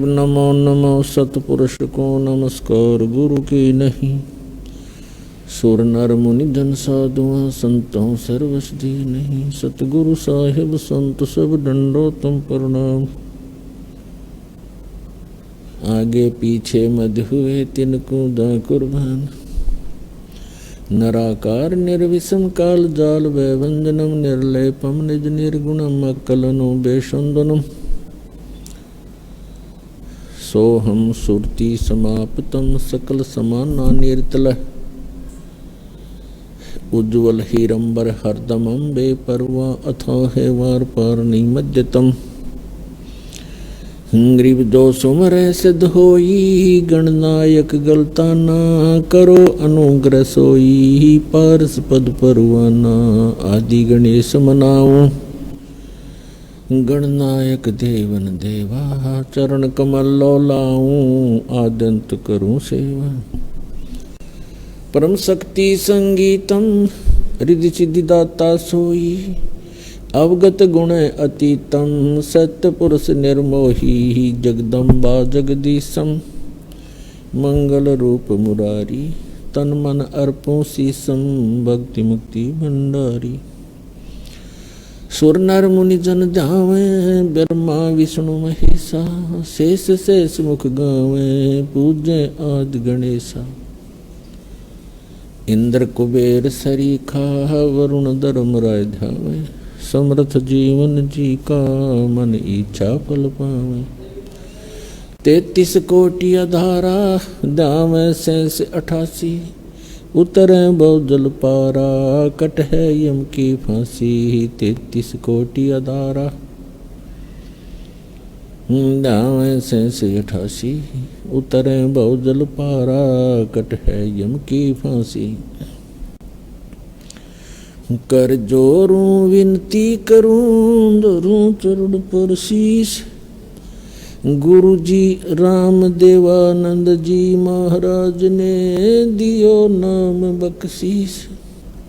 नमो नमो सतपुरुष को नमस्कार गुरु की नहीं। सुर नर मुनि जन साधुआ संतों सर्वसधि नहीं। सतगुरु साहिब संत सब दंडो तुम प्रणाम। आगे पीछे मध्य हुए तिनको दा कुर्बान। नराकार निर्विषम काल जाल वैवंजनम निर्लेपम निज निर्गुणम अक्कलनो बेशंदनम। सोहम सुरति समाप्तम सकल समाना निर्तल। उज्ज्वल हीरंबर हरदमं बेपरवा अथाह वार पार निमज्जतम। ग्रीव दो सुमर सिद्ध होई गणनायक गलता ना करो अनुग्रह सोई। पारस पद परवाना आदि गणेश मनाओ। गणनायक देवन देवा चरण कमल लो लाऊं। आदंत करूं सेवा परम शक्ति संगीतम। रिद्धि सिद्धि दाता सोई अवगत गुण अतीतम। सत्य पुरुष निर्मोही जगदम्बा जगदीशम। मंगल रूप मुरारी तन मन अर्पों शीसम। भक्ति मुक्ति भंडारी सुर नर मुनि जन जावे। ब्रह्मा विष्णु महेशा शेष शेष मुख गावे। पूजे आदि गणेशा इंद्र कुबेर सरीखा। वरुण धर्म राय ध्यावे। समर्थ जीवन जी का मन इच्छा फल पावे। 33 कोटि अधारा दावे शेष 88। उतरे बहुजल पारा कट है यम की फांसी। 33 कोटि अधारा दावे शेष 88। उतरे बहुजल पारा कट है यम की फांसी। कर जोरूं विनती करूं धरूं चरण पर शीश। गुरु जी राम देवानंद जी महाराज ने दियो नाम बख्शीश।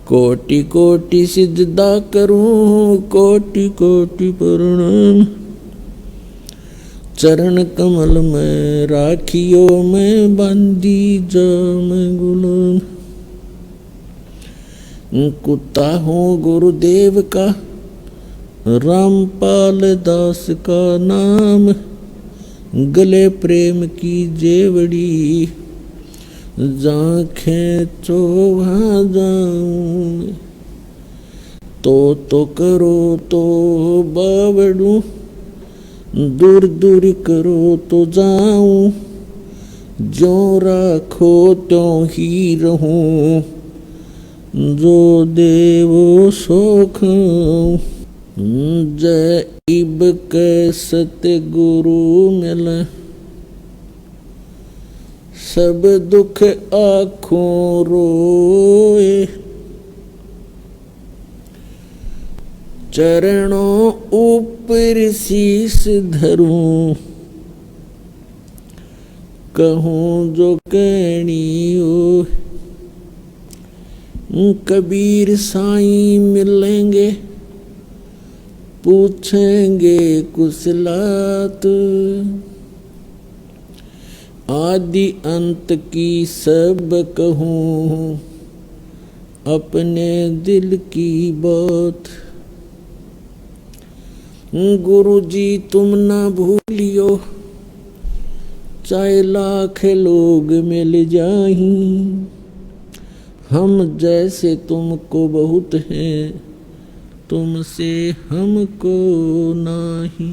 कोटि कोटि सिजदा करूं कोटि कोटि प्रणाम। चरण कमल में राखियो मैं बांधी जाम गुलाम। कुत्ता हूँ गुरुदेव का रामपाल दास का नाम। गले प्रेम की जेवड़ी जांखें चोभा जाऊं। तो करो तो बावड़ू दूर दूर करो तो जाऊं। जो राखो त्यों ही रहूं जो देवो सो खाऊं। जय इब के सतगुरु मिल सब दुख आँखों रोए। चरणों ऊपर शीस धरूं कहूँ जो कहनी हो। कबीर साईं मिलेंगे पूछेंगे कुशलात। आदि अंत की सब कहूँ अपने दिल की बात। गुरु जी तुम ना भूलियो चाहे लाख लोग मिल जाहीं। हम जैसे तुमको बहुत हैं तुमसे हमको नहीं।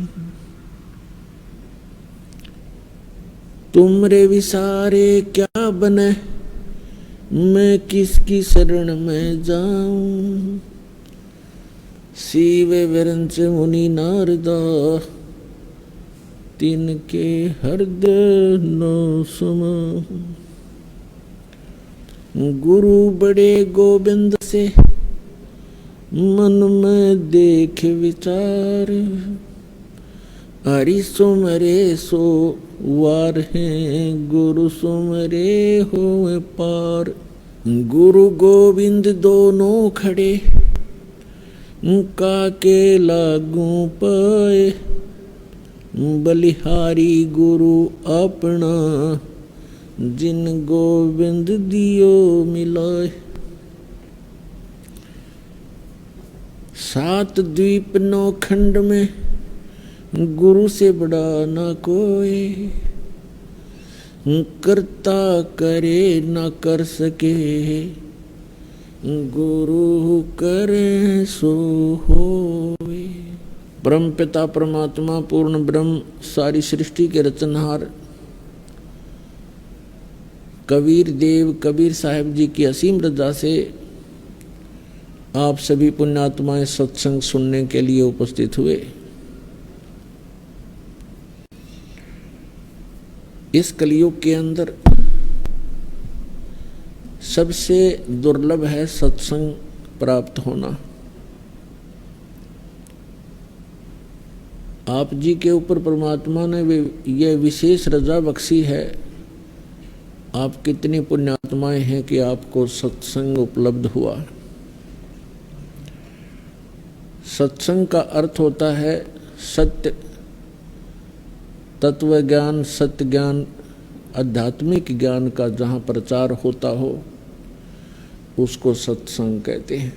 तुमरे विसारे क्या बने मैं किसकी शरण में जाऊं। शिव विरंच मुनि नारदा तिनके हृदय न समाऊं। गुरु बड़े गोविंद से मन में देख विचार। हरि सुमरे सो वार हैं गुरु सुमरे हो पार। गुरु गोविंद दोनों खड़े का के लागू पाए। बलिहारी गुरु अपना, जिन गोविंद दियो मिलाए। सात द्वीप नौ खंड में गुरु से बड़ा न कोई, करता करे न कर सके, गुरु करे सो होवे। परम पिता परमात्मा पूर्ण ब्रह्म सारी सृष्टि के रचनहार कबीर देव कबीर साहिब जी की असीम रजा से आप सभी पुण्यात्माएं सत्संग सुनने के लिए उपस्थित हुए। इस कलयुग के अंदर सबसे दुर्लभ है सत्संग प्राप्त होना। आप जी के ऊपर परमात्मा ने यह विशेष रजा बख्शी है। आप कितनी पुण्यात्माएं हैं कि आपको सत्संग उपलब्ध हुआ। सत्संग का अर्थ होता है सत्य तत्व ज्ञान, सत्य ज्ञान, आध्यात्मिक ज्ञान का जहाँ प्रचार होता हो उसको सत्संग कहते हैं।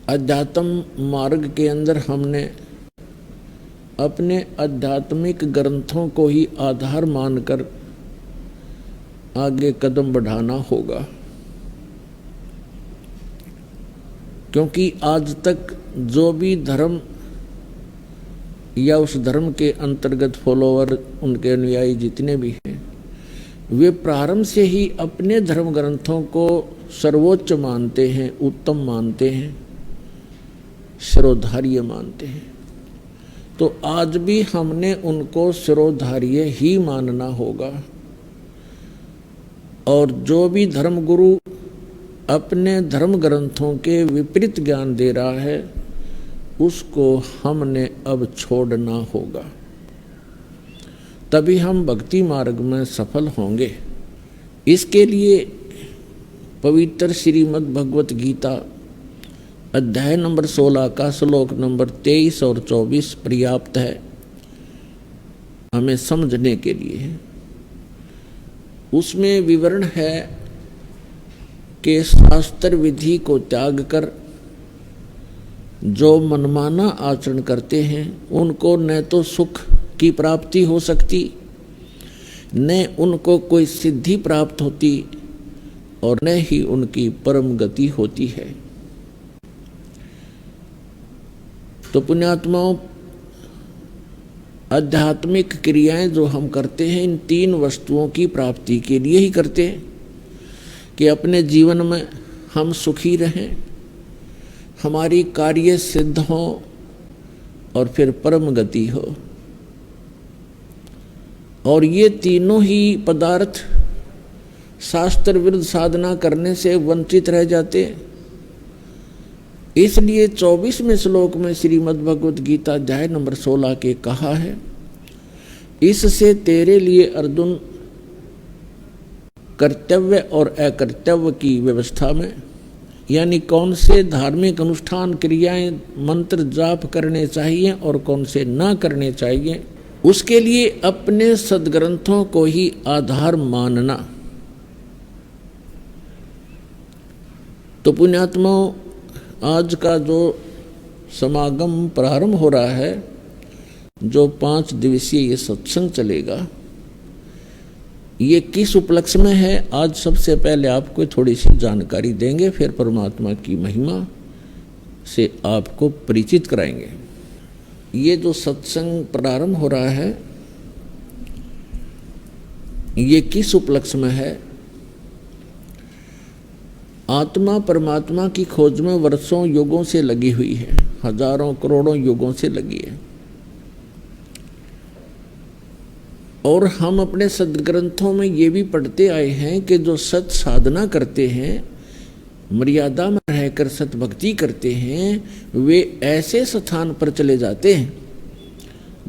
अध्यात्म मार्ग के अंदर हमने अपने आध्यात्मिक ग्रंथों को ही आधार मानकर आगे कदम बढ़ाना होगा, क्योंकि आज तक जो भी धर्म या उस धर्म के अंतर्गत फॉलोअर, उनके अनुयायी जितने भी हैं, वे प्रारंभ से ही अपने धर्म ग्रंथों को सर्वोच्च मानते हैं, उत्तम मानते हैं, शिरोधार्य मानते हैं। तो आज भी हमने उनको शिरोधार्य ही मानना होगा। और जो भी धर्मगुरु अपने धर्म ग्रंथों के विपरीत ज्ञान दे रहा है उसको हमने अब छोड़ना होगा, तभी हम भक्ति मार्ग में सफल होंगे। इसके लिए पवित्र श्रीमद् भगवत गीता अध्याय नंबर 16 का श्लोक नंबर 23 और 24 पर्याप्त है हमें समझने के लिए। उसमें विवरण है कि शास्त्र विधि को त्याग कर जो मनमाना आचरण करते हैं उनको न तो सुख की प्राप्ति हो सकती, न उनको कोई सिद्धि प्राप्त होती और न ही उनकी परम गति होती है। तो पुण्यात्माओं, आध्यात्मिक क्रियाएं जो हम करते हैं इन तीन वस्तुओं की प्राप्ति के लिए ही करते हैं कि अपने जीवन में हम सुखी रहें, हमारी कार्य सिद्ध हो और फिर परम गति हो। और ये तीनों ही पदार्थ शास्त्र विरुद्ध साधना करने से वंचित रह जाते। इसलिए 24वें श्लोक में श्रीमद् भगवत गीता अध्याय नंबर 16 के कहा है, इससे तेरे लिए अर्जुन कर्तव्य और अकर्तव्य की व्यवस्था में, यानी कौन से धार्मिक अनुष्ठान क्रियाएं मंत्र जाप करने चाहिए और कौन से ना करने चाहिए, उसके लिए अपने सद्ग्रंथों को ही आधार मानना। तो पुण्यात्माओं, आज का जो समागम प्रारंभ हो रहा है, जो 5 दिवसीय ये सत्संग चलेगा, ये किस उपलक्ष्य में है, आज सबसे पहले आपको थोड़ी सी जानकारी देंगे, फिर परमात्मा की महिमा से आपको परिचित कराएंगे। ये जो सत्संग प्रारंभ हो रहा है ये किस उपलक्ष्य में है? आत्मा परमात्मा की खोज में वर्षों युगों से लगी हुई है, हजारों करोड़ों युगों से लगी है। और हम अपने सद्ग्रंथों में ये भी पढ़ते आए हैं कि जो सत साधना करते हैं, मर्यादा में रहकर सत भक्ति करते हैं, वे ऐसे स्थान पर चले जाते हैं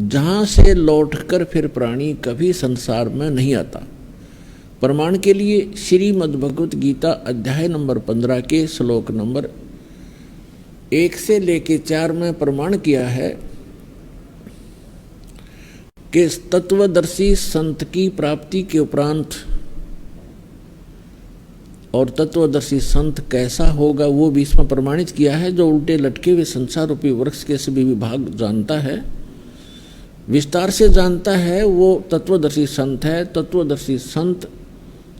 जहाँ से लौटकर फिर प्राणी कभी संसार में नहीं आता। प्रमाण के लिए श्रीमद् भगवत गीता अध्याय नंबर 15 के श्लोक नंबर 1 से लेके 4 में प्रमाण किया है कि तत्वदर्शी संत की प्राप्ति के उपरांत, और तत्वदर्शी संत कैसा होगा वो भी इसमें प्रमाणित किया है। जो उल्टे लटके हुए संसार रूपी वृक्ष के सभी विभाग जानता है, विस्तार से जानता है, वो तत्वदर्शी संत है। तत्वदर्शी संत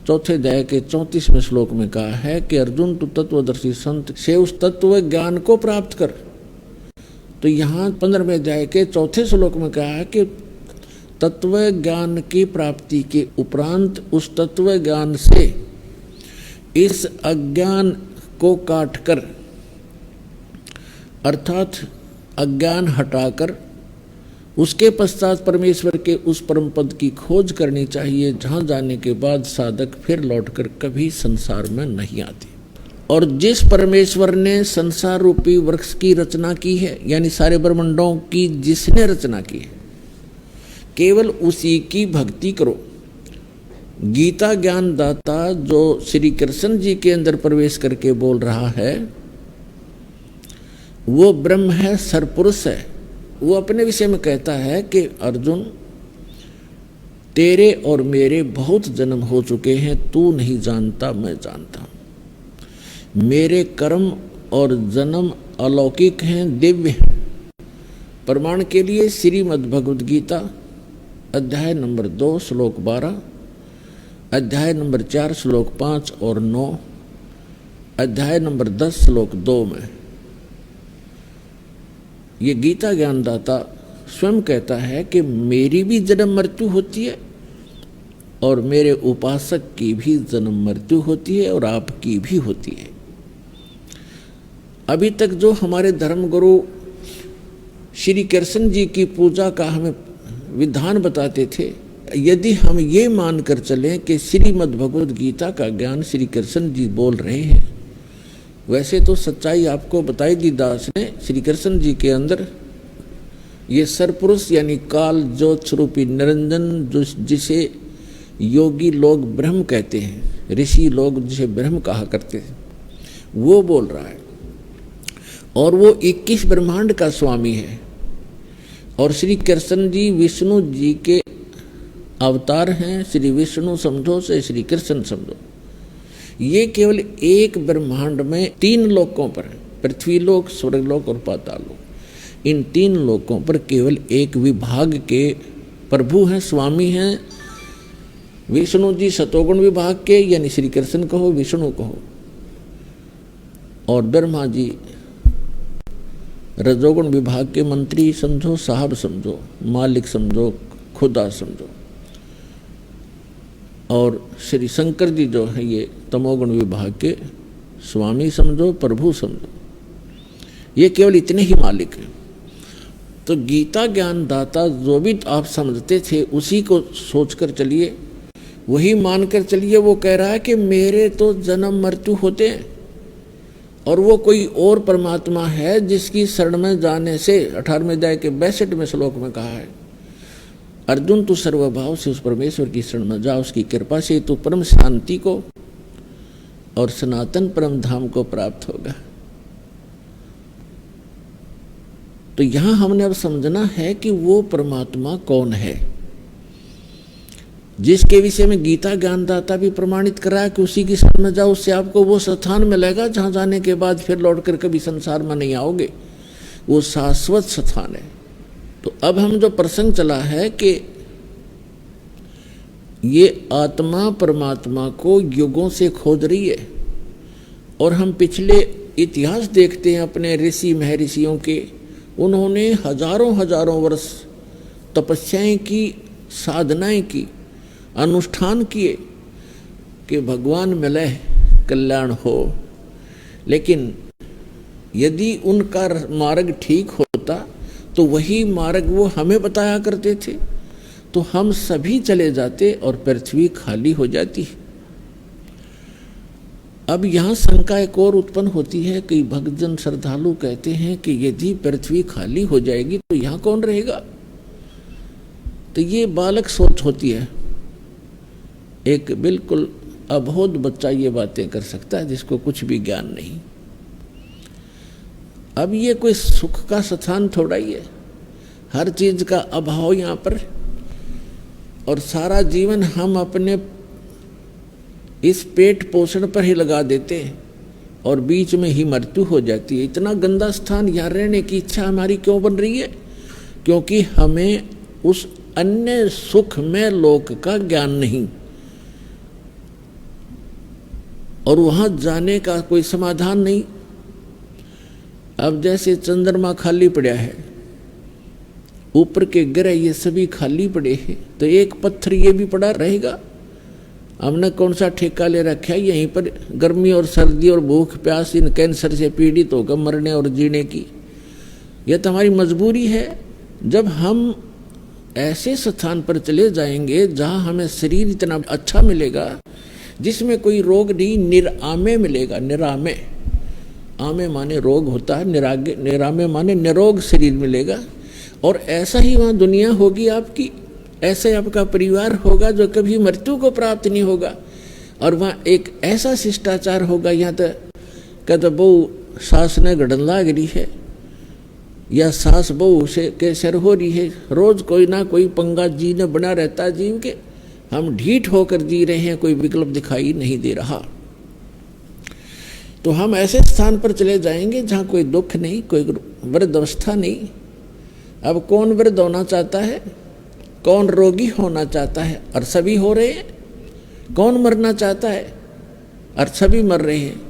4 अध्याय के 34वें श्लोक में कहा है कि अर्जुन तू तत्वदर्शी संत से उस तत्व ज्ञान को प्राप्त कर। तो यहाँ 15वें अध्याय के 4 श्लोक में कहा है कि तत्व ज्ञान की प्राप्ति के उपरांत उस तत्व ज्ञान से इस अज्ञान को काटकर, अर्थात अज्ञान हटाकर उसके पश्चात परमेश्वर के उस परम पद की खोज करनी चाहिए, जहां जाने के बाद साधक फिर लौटकर कभी संसार में नहीं आते। और जिस परमेश्वर ने संसार रूपी वृक्ष की रचना की है, यानी सारे ब्रह्मांडों की जिसने रचना की है, केवल उसी की भक्ति करो। गीता ज्ञान दाता जो श्री कृष्ण जी के अंदर प्रवेश करके बोल रहा है, वो ब्रह्म है, सरपुरुष है। वो अपने विषय में कहता है कि अर्जुन, तेरे और मेरे बहुत जन्म हो चुके हैं, तू नहीं जानता, मैं जानता हूं। मेरे कर्म और जन्म अलौकिक हैं, दिव्य हैं। प्रमाण के लिए श्रीमद् भगवद गीता अध्याय नंबर 2 श्लोक 12, अध्याय नंबर 4 श्लोक 5 और 9, अध्याय नंबर 10 श्लोक 2 में ये गीता ज्ञानदाता स्वयं कहता है कि मेरी भी जन्म मृत्यु होती है और मेरे उपासक की भी जन्म मृत्यु होती है और आपकी भी होती है। अभी तक जो हमारे धर्मगुरु श्री कृष्ण जी की पूजा का हमें विधान बताते थे, यदि हम ये मानकर चलें कि श्रीमद् भगवद गीता का ज्ञान श्री कृष्ण जी बोल रहे हैं, वैसे तो सच्चाई आपको बताई दी दास ने। श्री कृष्ण जी के अंदर ये सरपुरुष यानी काल ज्योत स्वरूपी निरंजन, जिसे योगी लोग ब्रह्म कहते हैं, ऋषि लोग जिसे ब्रह्म कहा करते हैं, वो बोल रहा है। और वो 21 ब्रह्मांड का स्वामी है। और श्री कृष्ण जी विष्णु जी के अवतार हैं। श्री विष्णु समझो से श्री कृष्ण समझो। ये केवल एक ब्रह्मांड में 3 लोकों पर, पृथ्वी लोक, स्वर्गलोक और पाताल लोक, इन 3 लोकों पर केवल एक विभाग के प्रभु हैं, स्वामी हैं। विष्णु जी सतोगुण विभाग के, यानी श्री कृष्ण कहो, विष्णु कहो, और ब्रह्मा जी रजोगुण विभाग के मंत्री समझो, साहब समझो, मालिक समझो, खुदा समझो। और श्री शंकर जी जो है ये तमोगुण विभाग के स्वामी समझो, प्रभु समझो। ये केवल इतने ही मालिक हैं। तो गीता ज्ञान दाता जो भी आप समझते थे उसी को सोचकर चलिए, वही मानकर चलिए। वो कह रहा है कि मेरे तो जन्म मृत्यु होते हैं और वो कोई और परमात्मा है जिसकी शरण में जाने से 18वें अध्याय के 62वें श्लोक में कहा है, अर्जुन तू सर्वभाव से उस परमेश्वर की शरण में जा, उसकी कृपा से तू परम शांति को और सनातन परम धाम को प्राप्त होगा। तो यहां हमने अब समझना है कि वो परमात्मा कौन है, जिसके विषय में गीता ज्ञानदाता भी प्रमाणित करा है कि उसी की शरण में जाओ, उससे आपको वो स्थान मिलेगा जहां जाने के बाद फिर लौटकर कभी संसार में नहीं आओगे। वो शाश्वत स्थान है। तो अब हम जो प्रसंग चला है कि ये आत्मा परमात्मा को युगों से खोज रही है, और हम पिछले इतिहास देखते हैं अपने ऋषि महर्षियों के, उन्होंने हजारों हजारों वर्ष तपस्याएं की, साधनाएं की, अनुष्ठान किए कि भगवान मिले कल्याण हो। लेकिन यदि उनका मार्ग ठीक होता तो वही मार्ग वो हमें बताया करते थे, तो हम सभी चले जाते और पृथ्वी खाली हो जाती। अब यहाँ शंका एक और उत्पन्न होती है। कई भक्तजन श्रद्धालु कहते हैं कि यदि पृथ्वी खाली हो जाएगी तो यहाँ कौन रहेगा। तो ये बालक सोच होती है। एक बिल्कुल अबोध बच्चा ये बातें कर सकता है जिसको कुछ भी ज्ञान नहीं। अब ये कोई सुख का स्थान थोड़ा ही है, हर चीज का अभाव यहाँ पर, और सारा जीवन हम अपने इस पेट पोषण पर ही लगा देते हैं और बीच में ही मृत्यु हो जाती है। इतना गंदा स्थान यहाँ रहने की इच्छा हमारी क्यों बन रही है? क्योंकि हमें उस अन्य सुख में लोक का ज्ञान नहीं, और वहां जाने का कोई समाधान नहीं। अब जैसे चंद्रमा खाली पड़ा है, ऊपर के ग्रह ये सभी खाली पड़े हैं, तो एक पत्थर ये भी पड़ा रहेगा। हमने कौन सा ठेका ले रखा है यहीं पर गर्मी और सर्दी और भूख प्यास इन कैंसर से पीड़ित होकर मरने और जीने की? यह तो हमारी मजबूरी है। जब हम ऐसे स्थान पर चले जाएंगे जहां हमें शरीर इतना अच्छा मिलेगा, जिसमें कोई रोग नहीं, निरामे मिलेगा। निरामे, आमे माने रोग होता है, निरामे माने निरोग शरीर मिलेगा। और ऐसा ही वहाँ दुनिया होगी आपकी, ऐसे आपका परिवार होगा जो कभी मृत्यु को प्राप्त नहीं होगा। और वहाँ एक ऐसा शिष्टाचार होगा, यहाँ तो कहते बहु सास ने गड़न लाग रही है या सास बहु से के सर हो रही है, रोज कोई ना कोई पंगा जी ने बना रहता जीव के, हम ढीठ होकर जी रहे हैं, कोई विकल्प दिखाई नहीं दे रहा। तो हम ऐसे स्थान पर चले जाएंगे जहाँ कोई दुख नहीं, कोई वृद्ध अवस्था नहीं। अब कौन वृद्ध होना चाहता है, कौन रोगी होना चाहता है, और सभी हो रहे हैं। कौन मरना चाहता है, और सभी मर रहे हैं।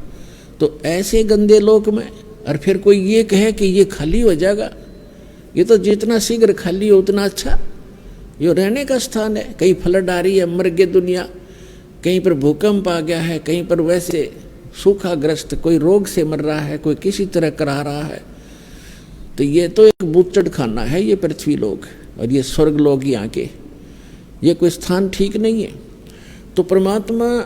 तो ऐसे गंदे लोक में और फिर कोई ये कहे कि ये खाली हो जाएगा, ये तो जितना शीघ्र खाली हो उतना अच्छा। ये रहने का स्थान है, कहीं फ्लड आ रही है, मर गई दुनिया, कहीं पर भूकंप आ गया है, कहीं पर वैसे सूखाग्रस्त, कोई रोग से मर रहा है, कोई किसी तरह करा रहा है। तो ये तो एक बूचड़ खाना है ये पृथ्वी लोक, और ये स्वर्ग लोक यहाँ के, ये कोई स्थान ठीक नहीं है। तो परमात्मा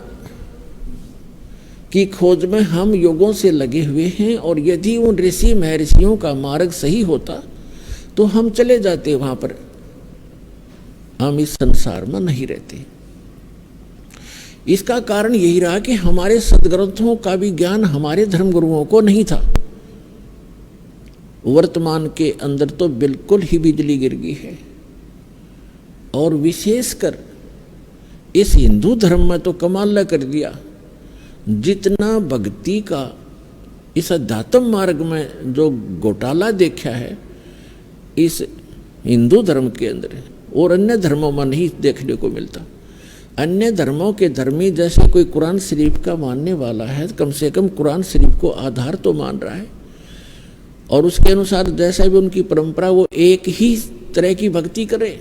की खोज में हम युगों से लगे हुए हैं, और यदि उन ऋषि महर्षियों का मार्ग सही होता तो हम चले जाते वहां पर, हम इस संसार में नहीं रहते। इसका कारण यही रहा कि हमारे सदग्रंथों का भी ज्ञान हमारे धर्मगुरुओं को नहीं था। वर्तमान के अंदर तो बिल्कुल ही बिजली गिर गई है, और विशेषकर इस हिंदू धर्म में तो कमाल कर दिया। जितना भक्ति का इस अध्यात्म मार्ग में जो घोटाला देखा है इस हिंदू धर्म के अंदर, और अन्य धर्मों में नहीं देखने को मिलता। अन्य धर्मों के धर्मी जैसे कोई कुरान शरीफ का मानने वाला है, कम से कम कुरान शरीफ को आधार तो मान रहा है, और उसके अनुसार जैसा भी उनकी परंपरा वो एक ही तरह की भक्ति करे।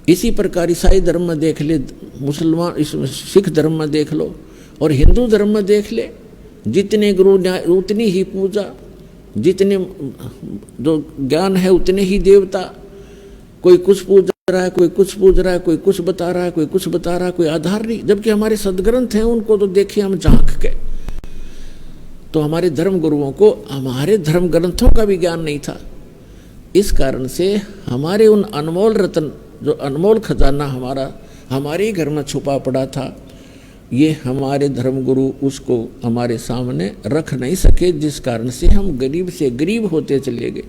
इसी प्रकार ईसाई धर्म में देख ले, मुसलमान सिख धर्म में देख लो, और हिंदू धर्म में देख ले, जितने गुरु उतनी ही पूजा, जितने जो ज्ञान है उतने ही देवता। कोई कुछ पूज रहा है, कोई कुछ पूज रहा है, कोई कुछ बता रहा है, कोई कुछ बता रहा है, कोई आधार नहीं। जबकि हमारे सदग्रंथ हैं, उनको तो देखिए हम झांक के। तो हमारे धर्म गुरुओं को हमारे धर्म ग्रंथों का भी ज्ञान नहीं था। इस कारण से हमारे उन अनमोल रत्न, जो अनमोल खजाना हमारे घर में छुपा पड़ा था, ये हमारे धर्मगुरु उसको हमारे सामने रख नहीं सके, जिस कारण से हम गरीब से गरीब होते चले गए।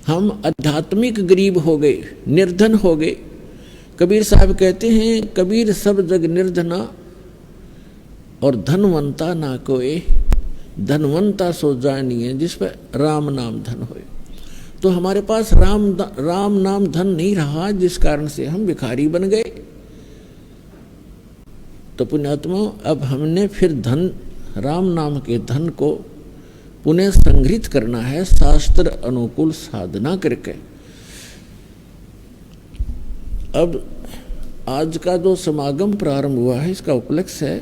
हम आध्यात्मिक गरीब हो गए, निर्धन हो गए। कबीर साहब कहते हैं, कबीर सब जग निर्धना और धनवंता ना कोई, धनवंता सो जानिए जिस पर राम नाम धन होए। तो हमारे पास राम नाम धन नहीं रहा, जिस कारण से हम भिखारी बन गए। तो पुण्यात्मा, अब हमने फिर धन, राम नाम के धन को पुनः संग्रहित करना है शास्त्र अनुकूल साधना करके। अब आज का जो समागम प्रारंभ हुआ है, इसका उपलक्ष्य है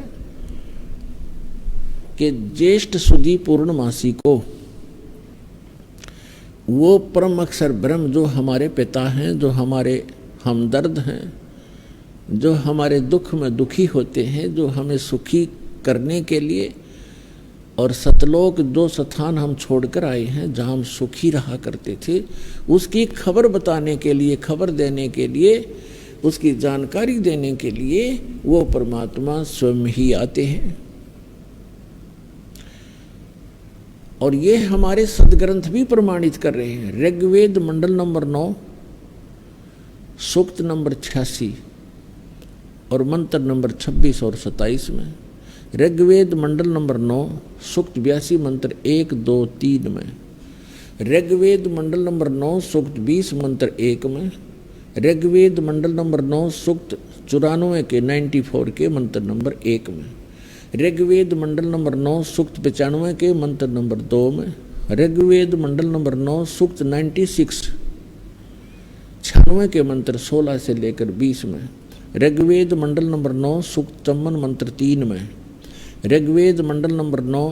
कि ज्येष्ठ सुदी पूर्णमासी को वो परम अक्षर ब्रह्म जो हमारे पिता हैं, जो हमारे हमदर्द हैं, जो हमारे दुख में दुखी होते हैं, जो हमें सुखी करने के लिए, और सतलोक जो स्थान हम छोड़कर आए हैं जहाँ हम सुखी रहा करते थे, उसकी खबर बताने के लिए, खबर देने के लिए, उसकी जानकारी देने के लिए वो परमात्मा स्वयं ही आते हैं। और ये हमारे सदग्रंथ भी प्रमाणित कर रहे हैं। ऋग्वेद मंडल नंबर 9 सूक्त नंबर 86 और मंत्र नंबर 26 और 27 में, ऋग्वेद मंडल नंबर 9 सूक्त 82 मंत्र 1, 2, 3 में, ऋग्वेद मंडल नंबर 9 सूक्त 20 मंत्र 1 में, ऋग्वेद मंडल नंबर 9 सूक्त 94 के 94 के मंत्र नंबर 1 में, ऋग्वेद मंडल नंबर 9 सूक्त 95 के मंत्र नंबर 2 में, ऋग्वेद मंडल नंबर 9 सूक्त 96 96 के मंत्र 16 से लेकर 20 में, ऋग्वेद मंडल नंबर 9 सूक्त 54 मंत्र 3 में, ऋग्वेद मंडल नंबर 9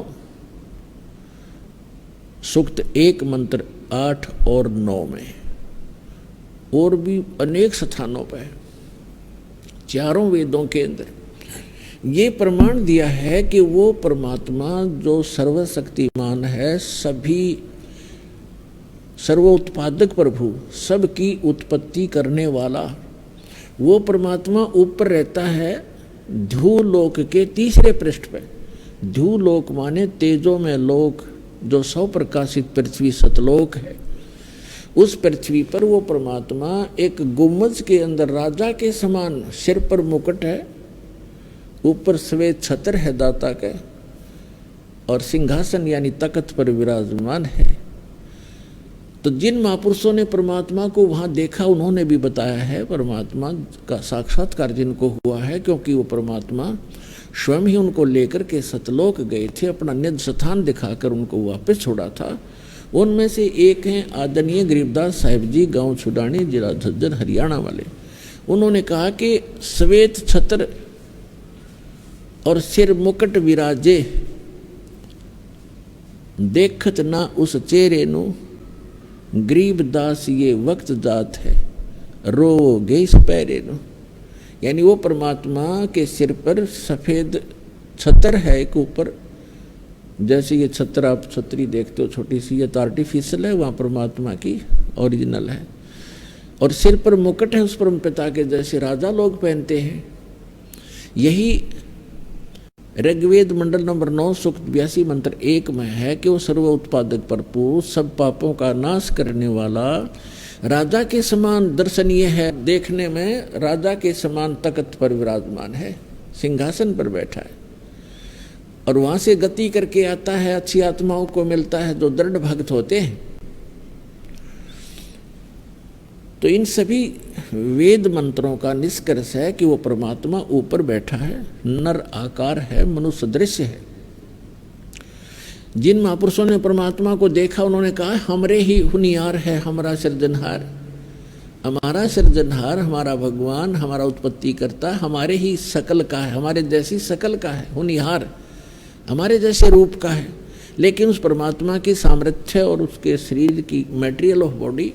सूक्त 1 मंत्र 8 और 9 में, और भी अनेक स्थानों पर चारों वेदों के अंदर ये प्रमाण दिया है कि वो परमात्मा जो सर्वशक्तिमान है, सभी सर्वोत्पादक प्रभु, सबकी उत्पत्ति करने वाला, वो परमात्मा ऊपर रहता है ध्रुवलोक के तीसरे पृष्ठ पे। ध्रुवलोक माने तेजो में लोक, जो सौ प्रकाशित पृथ्वी सतलोक है। उस पृथ्वी पर वो परमात्मा एक गुम्बज के अंदर राजा के समान, सिर पर मुकुट है, ऊपर श्वेत छत्र है दाता का, और सिंहासन यानी तख्त पर विराजमान है। तो जिन महापुरुषों ने परमात्मा को वहां देखा, उन्होंने भी बताया है परमात्मा का साक्षात्कार जिनको हुआ है, क्योंकि वो परमात्मा स्वयं ही उनको लेकर के सतलोक गए थे, अपना निज स्थान दिखाकर उनको वापस छोड़ा था। उनमें से एक हैं आदरणीय गरीबदास साहिब जी, गांव छुडानी, जिला झज्जर, हरियाणा वाले। उन्होंने कहा कि श्वेत छत्र और सिर मुकुट विराजे, देखत ना उस चेहरे नु, गरीबदास ये वक्त जात है, रोगे इस पैरे नु। यानी वो परमात्मा के सिर पर सफेद छत्र है एक ऊपर, जैसे ये छत्र आप छतरी देखते हो छोटी सी, ये तो आर्टिफिशियल है, वहाँ परमात्मा की ओरिजिनल है। और सिर पर मुकुट है उस परम पिता के, जैसे राजा लोग पहनते हैं। यही ऋग्वेद मंडल नंबर 9 सूक्त 82 मंत्र 1 में है कि वो सर्व उत्पादक प्रभु, सब पापों का नाश करने वाला, राजा के समान दर्शनीय है, देखने में राजा के समान तख्त पर विराजमान है, सिंहासन पर बैठा है, और वहां से गति करके आता है, अच्छी आत्माओं को मिलता है जो दृढ़ भक्त होते हैं। तो इन सभी वेद मंत्रों का निष्कर्ष है कि वो परमात्मा ऊपर बैठा है, नर आकार है, मनुष्य दृश्य है। जिन महापुरुषों ने परमात्मा को देखा, उन्होंने कहा हमरे ही हुनियार है हमारा सृजनहार, हमारा सृजनहार, हमारा भगवान, हमारा उत्पत्ति करता हमारे ही शकल का है, हमारे जैसी शकल का है, हुनियार हमारे जैसे रूप का है। लेकिन उस परमात्मा की सामर्थ्य और उसके शरीर की मटेरियल ऑफ बॉडी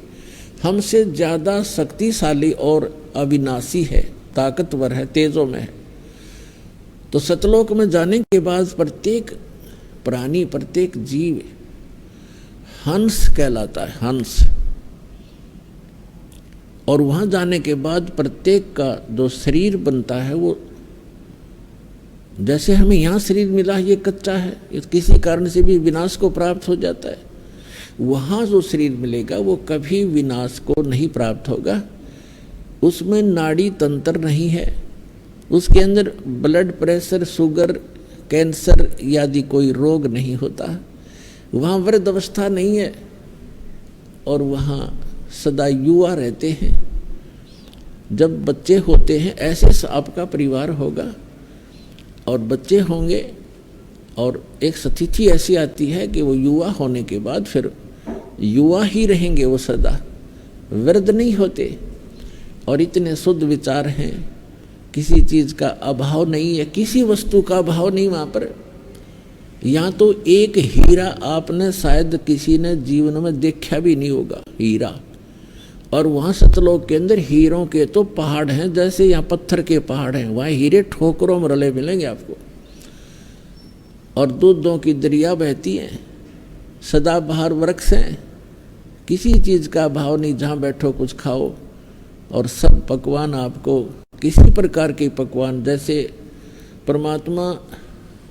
हमसे ज़्यादा शक्तिशाली और अविनाशी है, ताकतवर है, तेजों में है। तो सतलोक में जाने के बाद प्रत्येक प्राणी, प्रत्येक जीव हंस कहलाता है, हंस। और वहां जाने के बाद प्रत्येक का जो शरीर बनता है, वो जैसे हमें यहाँ शरीर मिला है, ये कच्चा है, ये किसी कारण से भी विनाश को प्राप्त हो जाता है। वहाँ जो शरीर मिलेगा वो कभी विनाश को नहीं प्राप्त होगा। उसमें नाड़ी तंत्र नहीं है, उसके अंदर ब्लड प्रेशर, शुगर, कैंसर आदि कोई रोग नहीं होता। वहाँ वृद्ध अवस्था नहीं है, और वहाँ सदा युवा रहते हैं। जब बच्चे होते हैं, ऐसे आपका परिवार होगा और बच्चे होंगे, और एक स्थिति ऐसी आती है कि वो युवा होने के बाद फिर युवा ही रहेंगे, वो सदा वृद्ध नहीं होते। और इतने शुद्ध विचार हैं, किसी चीज़ का अभाव नहीं है, किसी वस्तु का अभाव नहीं वहाँ पर। यहाँ तो एक हीरा आपने शायद किसी ने जीवन में देखा भी नहीं होगा, हीरा। और वहाँ सतलोक के अंदर हीरों के तो पहाड़ हैं, जैसे यहाँ पत्थर के पहाड़ हैं, वहाँ हीरे ठोकरों में रले मिलेंगे आपको। और दूधों की दरिया बहती हैं, सदाबहार वृक्ष हैं, किसी चीज़ का अभाव नहीं, जहाँ बैठो कुछ खाओ। और सब पकवान आपको, किसी प्रकार के पकवान, जैसे परमात्मा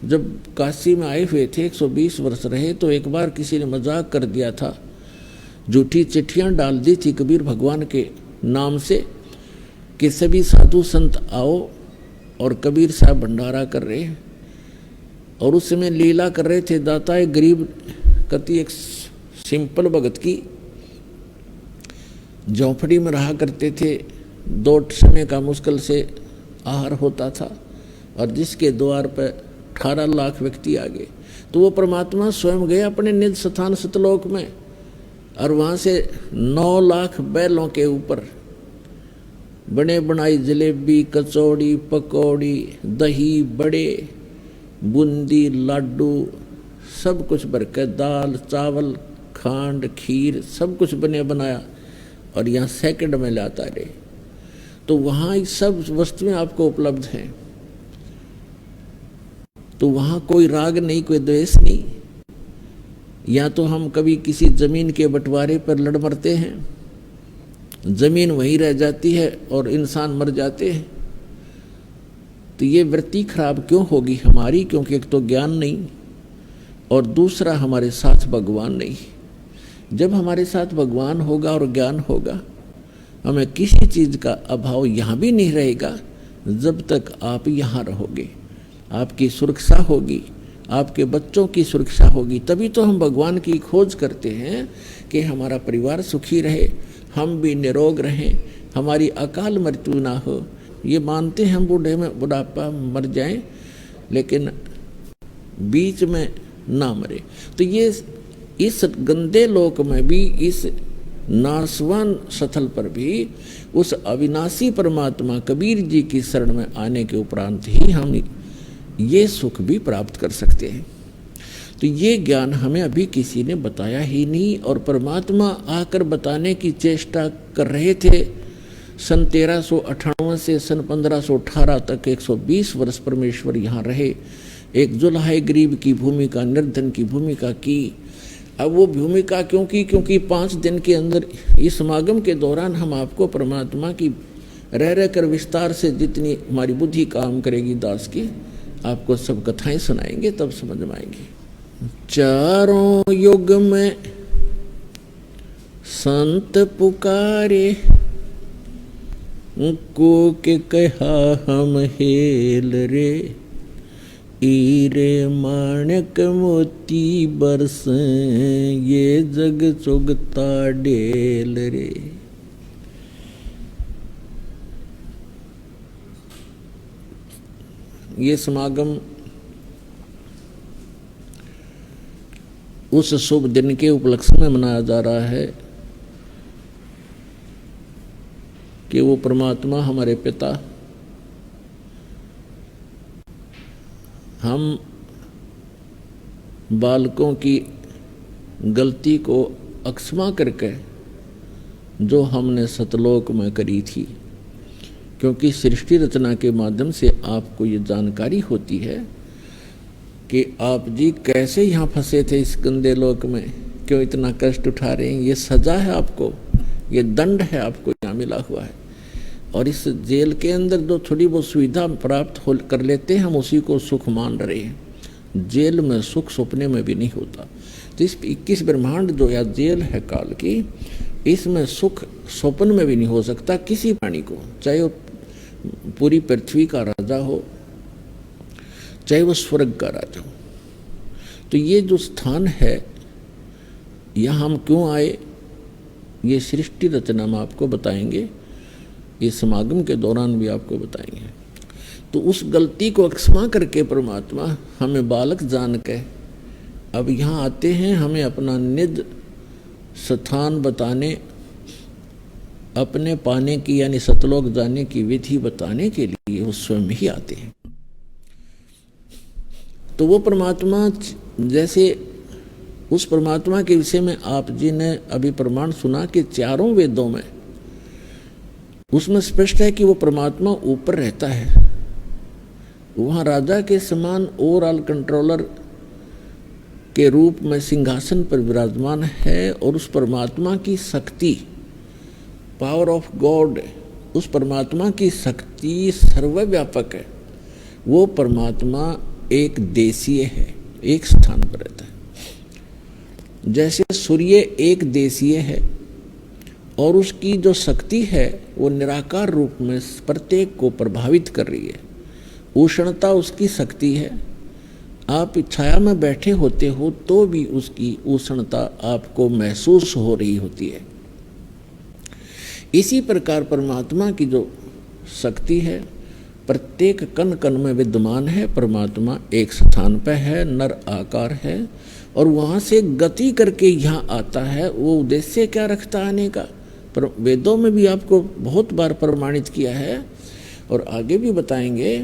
जब काशी में आए हुए थे 120 वर्ष रहे, तो एक बार किसी ने मजाक कर दिया था, झूठी चिट्ठियां डाल दी थी कबीर भगवान के नाम से कि सभी साधु संत आओ और कबीर साहब भंडारा कर रहे हैं। और उस समय लीला कर रहे थे दाता एक गरीब कति एक सिंपल भगत की झोंपड़ी में रहा करते थे, 2 समय का मुश्किल से आहार होता था और जिसके द्वार पर 18 लाख व्यक्ति आ गए। तो वो परमात्मा स्वयं गए अपने निज स्थान सतलोक में और वहाँ से 9 लाख बैलों के ऊपर बने बनाई जलेबी, कचौड़ी, पकौड़ी, दही, बड़े, बूंदी, लाडू सब कुछ भरकर, दाल, चावल, खांड, खीर सब कुछ बने बनाया और यहाँ सेकंड में लाता रहे। तो वहाँ सब वस्तुएं आपको उपलब्ध हैं। तो वहाँ कोई राग नहीं, कोई द्वेष नहीं। या तो हम कभी किसी जमीन के बंटवारे पर लड़ मरते हैं, जमीन वहीं रह जाती है और इंसान मर जाते हैं। तो ये वृत्ति खराब क्यों होगी हमारी? क्योंकि एक तो ज्ञान नहीं और दूसरा हमारे साथ भगवान नहीं। जब हमारे साथ भगवान होगा और ज्ञान होगा, हमें किसी चीज़ का अभाव यहाँ भी नहीं रहेगा जब तक आप यहाँ रहोगे। आपकी सुरक्षा होगी, आपके बच्चों की सुरक्षा होगी। तभी तो हम भगवान की खोज करते हैं कि हमारा परिवार सुखी रहे, हम भी निरोग रहें, हमारी अकाल मृत्यु ना हो। ये मानते हैं हम बूढ़े में बुढ़ापा मर जाएं, लेकिन बीच में ना मरे। तो ये इस गंदे लोक में भी, इस नासवान स्थल पर भी उस अविनाशी परमात्मा कबीर जी की शरण में आने के उपरांत ही हम ये सुख भी प्राप्त कर सकते हैं। तो ये ज्ञान हमें अभी किसी ने बताया ही नहीं और परमात्मा आकर बताने की चेष्टा कर रहे थे। सन 1398 से सन 1518 तक 120 वर्ष परमेश्वर यहाँ रहे, एक जुल्हा गरीब की भूमिका, निर्धन की भूमिका की। अब वो भूमिका क्यों की? क्योंकि 5 दिन के अंदर इस समागम के दौरान हम आपको परमात्मा की रह कर विस्तार से जितनी हमारी बुद्धि काम करेगी दास की, आपको सब कथाएं सुनाएंगे, तब समझ में आएंगी। चारों युग में संत पुकारे, को के कहा हम हेल रे, हीरे माणक मोती बरस, ये जग चुगता डेल रे। ये समागम उस शुभ दिन के उपलक्ष्य में मनाया जा रहा है कि वो परमात्मा हमारे पिता हम बालकों की गलती को अक्षमा करके जो हमने सतलोक में करी थी, क्योंकि सृष्टि रचना के माध्यम से आपको ये जानकारी होती है कि आप जी कैसे यहाँ फंसे थे इस गंदे लोक में, क्यों इतना कष्ट उठा रहे हैं। ये सजा है आपको, ये दंड है आपको यहाँ मिला हुआ है। और इस जेल के अंदर जो थोड़ी बहुत सुविधा प्राप्त कर लेते हैं, हम उसी को सुख मान रहे हैं। जेल में सुख सपने में भी नहीं होता। तो इस 21 ब्रह्मांड जो या जेल है काल की, इसमें सुख स्वप्न में भी नहीं हो सकता किसी प्राणी को, चाहे वो पूरी पृथ्वी का राजा हो, चाहे वो स्वर्ग का राजा हो। तो ये जो स्थान है, यहाँ हम क्यों आए, ये सृष्टि रचना में आपको बताएंगे, इस समागम के दौरान भी आपको बताएंगे। तो उस गलती को क्षमा करके परमात्मा हमें बालक जान के अब यहाँ आते हैं, हमें अपना निज स्थान बताने, अपने पाने की यानी सतलोक जाने की विधि बताने के लिए वो स्वयं ही आते हैं। तो वो परमात्मा, जैसे उस परमात्मा के विषय में आप जी ने अभी प्रमाण सुना कि चारों वेदों में उसमें स्पष्ट है कि वो परमात्मा ऊपर रहता है, वहाँ राजा के समान ओवरऑल कंट्रोलर के रूप में सिंहासन पर विराजमान है। और उस परमात्मा की शक्ति, पावर ऑफ गॉड, उस परमात्मा की शक्ति सर्वव्यापक है। वो परमात्मा एक देशीय है, एक स्थान पर रहता है। जैसे सूर्य एक देशीय है और उसकी जो शक्ति है वो निराकार रूप में प्रत्येक को प्रभावित कर रही है। उष्णता उसकी शक्ति है। आप छाया में बैठे होते हो तो भी उसकी उष्णता आपको महसूस हो रही होती है। इसी प्रकार परमात्मा की जो शक्ति है प्रत्येक कण कण में विद्यमान है। परमात्मा एक स्थान पर है, नर आकार है और वहाँ से गति करके यहाँ आता है। वो उद्देश्य क्या रखता है आने का, पर वेदों में भी आपको बहुत बार प्रमाणित किया है और आगे भी बताएंगे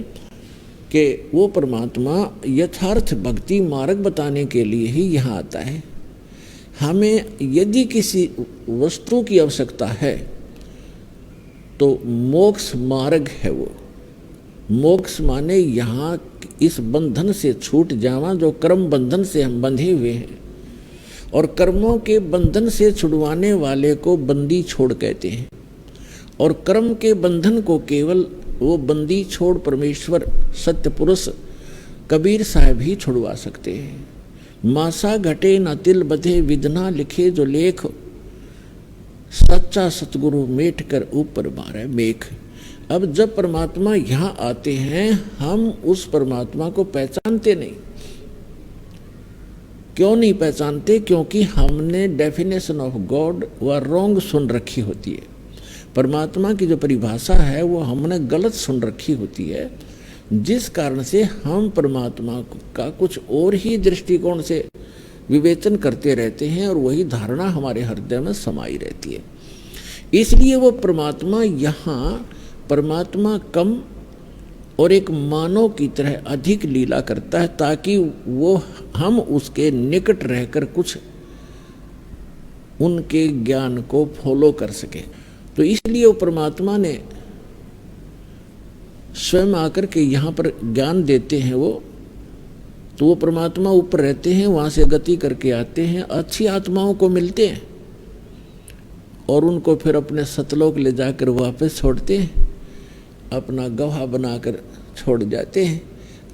कि वो परमात्मा यथार्थ भक्ति मार्ग बताने के लिए ही यहाँ आता है। हमें यदि किसी वस्तु की आवश्यकता है तो मोक्ष मार्ग है वो। मोक्ष माने यहाँ इस बंधन से छूट जावा जो कर्म बंधन से हम बंधे हुए हैं, और कर्मों के बंधन से छुड़वाने वाले को बंदी छोड़ कहते हैं। और कर्म के बंधन को केवल वो बंदी छोड़ परमेश्वर सत्य पुरुष कबीर साहब ही छुड़वा सकते हैं। मासा घटे न तिल बधे विधना लिखे जो लेख, सच्चा सतगुरु मेट कर ऊपर बारे मेघ। अब जब परमात्मा यहाँ आते हैं हम उस परमात्मा को पहचानते नहीं। क्यों नहीं पहचानते? क्योंकि हमने डेफिनेशन ऑफ गॉड व रॉन्ग सुन रखी होती है। परमात्मा की जो परिभाषा है वो हमने गलत सुन रखी होती है, जिस कारण से हम परमात्मा का कुछ और ही दृष्टिकोण से विवेचन करते रहते हैं और वही धारणा हमारे हृदय में समाई रहती है। इसलिए वो परमात्मा यहाँ परमात्मा कम और एक मानव की तरह अधिक लीला करता है ताकि वो हम उसके निकट रहकर कुछ उनके ज्ञान को फॉलो कर सके। तो इसलिए वो परमात्मा ने स्वयं आकर के यहाँ पर ज्ञान देते हैं वो। तो वो परमात्मा ऊपर रहते हैं, वहाँ से गति करके आते हैं, अच्छी आत्माओं को मिलते हैं और उनको फिर अपने सतलोक ले जाकर वापस छोड़ते हैं, अपना गवाह बनाकर छोड़ जाते हैं।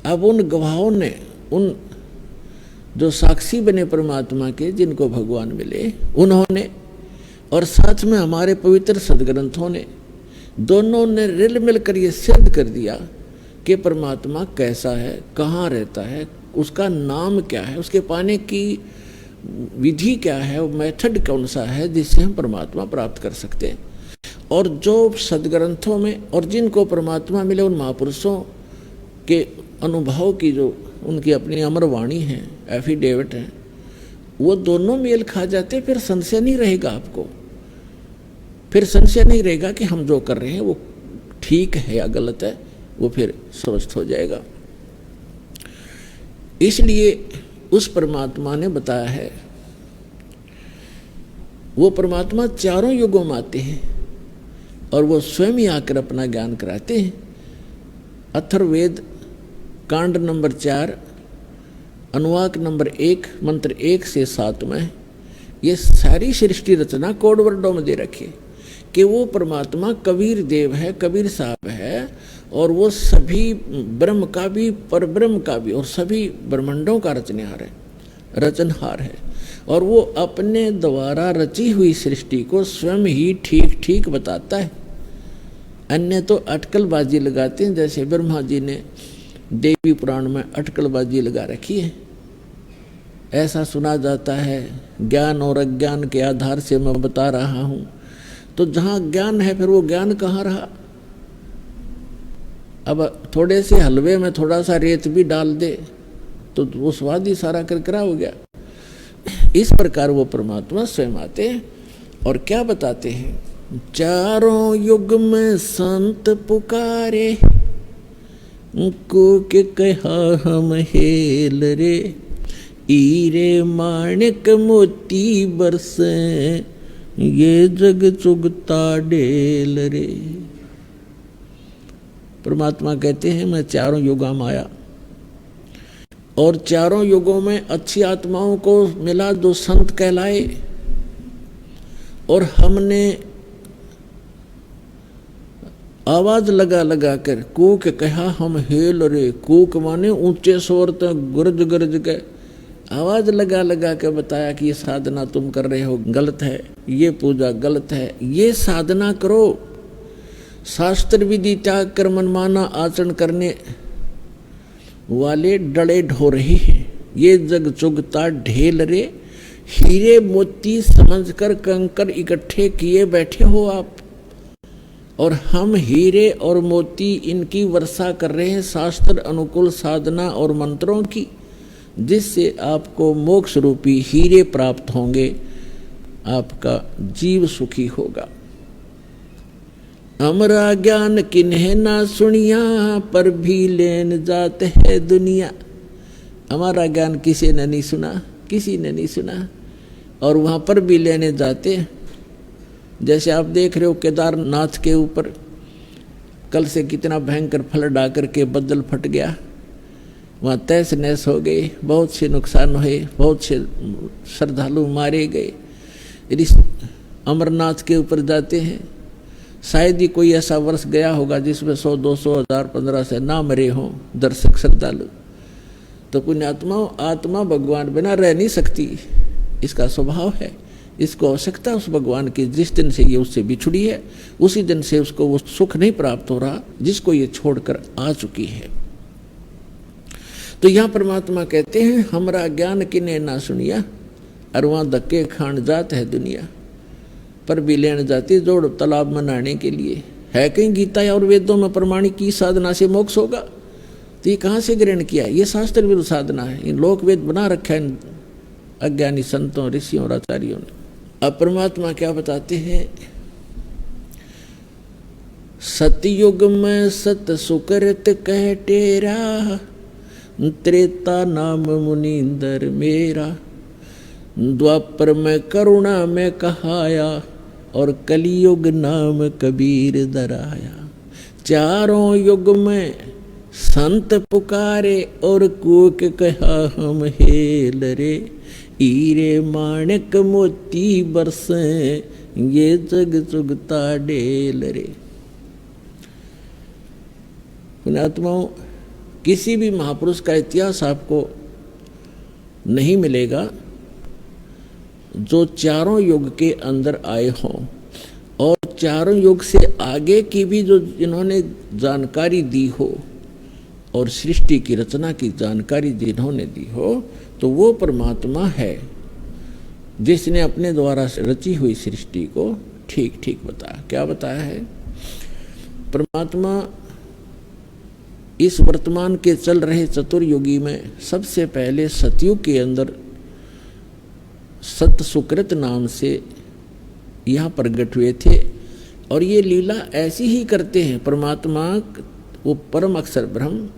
अब उन गवाहों ने, उन जो साक्षी बने परमात्मा के, जिनको भगवान मिले, उन्होंने और साथ में हमारे पवित्र सदग्रंथों ने, दोनों ने रिल मिलकर ये सिद्ध कर दिया कि परमात्मा कैसा है, कहाँ रहता है, उसका नाम क्या है, उसके पाने की विधि क्या है, वो मेथड कौन सा है जिससे हम परमात्मा प्राप्त कर सकते हैं। और जो सदग्रंथों में और जिनको परमात्मा मिले उन महापुरुषों के अनुभव की जो उनकी अपनी अमर वाणी है, एफिडेविट है, वो दोनों मेल खा जाते, फिर संशय नहीं रहेगा आपको। फिर संशय नहीं रहेगा कि हम जो कर रहे हैं वो ठीक है या गलत है, वो फिर स्पष्ट हो जाएगा। इसलिए उस परमात्मा ने बताया है, वो परमात्मा चारों युगों में आते हैं और वो स्वयं ही आकर अपना ज्ञान कराते हैं। अथर्ववेद कांड नंबर 4 अनुवाक नंबर 1 मंत्र 1 से 7 में ये सारी सृष्टि रचना कोड वर्डों में दे रखी है कि वो परमात्मा कबीर देव है, कबीर साहब है, और वो सभी ब्रह्म का भी, परब्रह्म का भी, और सभी ब्रह्मांडों का रचनहार है। और वो अपने द्वारा रची हुई सृष्टि को स्वयं ही ठीक ठीक बताता है। अन्य तो अटकलबाजी लगाते हैं, जैसे ब्रह्मा जी ने देवी पुराण में अटकलबाजी लगा रखी है। ऐसा सुना जाता है, ज्ञान और अज्ञान के आधार से मैं बता रहा हूँ। तो जहाँ ज्ञान है फिर वो ज्ञान कहाँ रहा? अब थोड़े से हलवे में थोड़ा सा रेत भी डाल दे तो वो स्वाद ही सारा करकरा हो गया। इस प्रकार वो परमात्मा स्वयं आते हैं और क्या बताते हैं, चारों युग में संत पुकारे को के कहा हम हेल रे, हीरे माणिक मोती बरसे ये जग चुगता डेल रे। परमात्मा कहते हैं मैं चारों युगों में आया और चारों युगों में अच्छी आत्माओं को मिला जो संत कहलाए, और हमने आवाज लगा लगा कर कूक कहा हम हेल रे। कूक माने ऊंचे स्वर तक गुरज गरज के आवाज लगा लगा के बताया कि ये साधना तुम कर रहे हो गलत है, ये पूजा गलत है, ये साधना करो। शास्त्र विधि त्याग कर मनमाना आचरण करने वाले डड़े ढो रहे हैं। ये जग चुगता ढेल रे। हीरे मोती समझकर कंकर इकट्ठे किए बैठे हो आप, और हम हीरे और मोती इनकी वर्षा कर रहे हैं शास्त्र अनुकूल साधना और मंत्रों की, जिससे आपको मोक्ष रूपी हीरे प्राप्त होंगे, आपका जीव सुखी होगा। हमारा ज्ञान किन्हें ना सुनिया, पर भी लेन जाते है दुनिया। हमारा ज्ञान किसी ने नहीं सुना, किसी ने नहीं सुना, और वहाँ पर भी लेने जाते। जैसे आप देख रहे हो केदारनाथ के ऊपर कल से कितना भयंकर फ्लड आकर के बदल फट गया, वहाँ तहस नहस हो गए, बहुत से नुकसान हुए, बहुत से श्रद्धालु मारे गए। यदि अमरनाथ के ऊपर जाते हैं, शायद ही कोई ऐसा वर्ष गया होगा जिसमें 100, 200, 1000, 1500 ना मरे हों दर्शक श्रद्धालु। तो पुण्यात्माओं, आत्मा भगवान बिना रह नहीं सकती, इसका स्वभाव है। इसको आवश्यकता उस भगवान की, जिस दिन से ये उससे बिछुड़ी है उसी दिन से उसको वो सुख नहीं प्राप्त हो रहा जिसको ये छोड़कर आ चुकी है। तो यहाँ परमात्मा कहते हैं हमरा ज्ञान किने ना सुनिया, और वहाँ धक्के खान जात है दुनिया। पर भी लेन जाती जोड़ तालाब मनाने के लिए। है कहीं गीता और वेदों में प्रमाणिक की साधना से मोक्ष होगा? तो ये कहाँ से ग्रहण किया? ये शास्त्र विरुद्ध साधना है। इन लोक वेद बना रखा है अज्ञानी संतों, ऋषियों और आचार्यों ने। अब परमात्मा क्या बताते हैं? सतयुग में सत सुकृत कह टेरा, त्रेता नाम मुनींदर मेरा। द्वापर में करुणा में कहाया, और कलियुग नाम कबीर दराया। चारों युग में संत पुकारे, और कूक कहा हम हेल रे। हीरे माणिक मोती बरसे, ये जग चुगता ढेल रे। पुण्यात्माओं, किसी भी महापुरुष का इतिहास आपको नहीं मिलेगा जो चारों युग के अंदर आए हों, और चारों युग से आगे की भी जो जिन्होंने जानकारी दी हो, और सृष्टि की रचना की जानकारी जिन्होंने दी हो, तो वो परमात्मा है जिसने अपने द्वारा रची हुई सृष्टि को ठीक ठीक बताया। क्या बताया है? परमात्मा इस वर्तमान के चल रहे चतुर्युगी में सबसे पहले सतयुग के अंदर सत सुकृत नाम से यहाँ प्रकट हुए थे, और ये लीला ऐसी ही करते हैं। परमात्मा वो परम अक्षर ब्रह्म,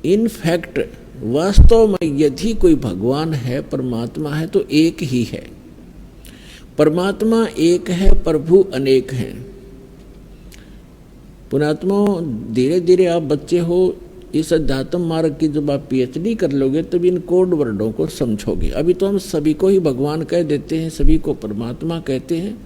इन फैक्ट वास्तव में यदि कोई भगवान है, परमात्मा है, तो एक ही है। परमात्मा एक है, प्रभु अनेक हैं। पुण्यात्मा, धीरे धीरे आप बच्चे हो, इस अध्यात्म मार्ग की जब आप PhD कर लोगे तब इन कोड वर्डों को समझोगे। अभी तो हम सभी को ही भगवान कह देते हैं, सभी को परमात्मा कहते हैं।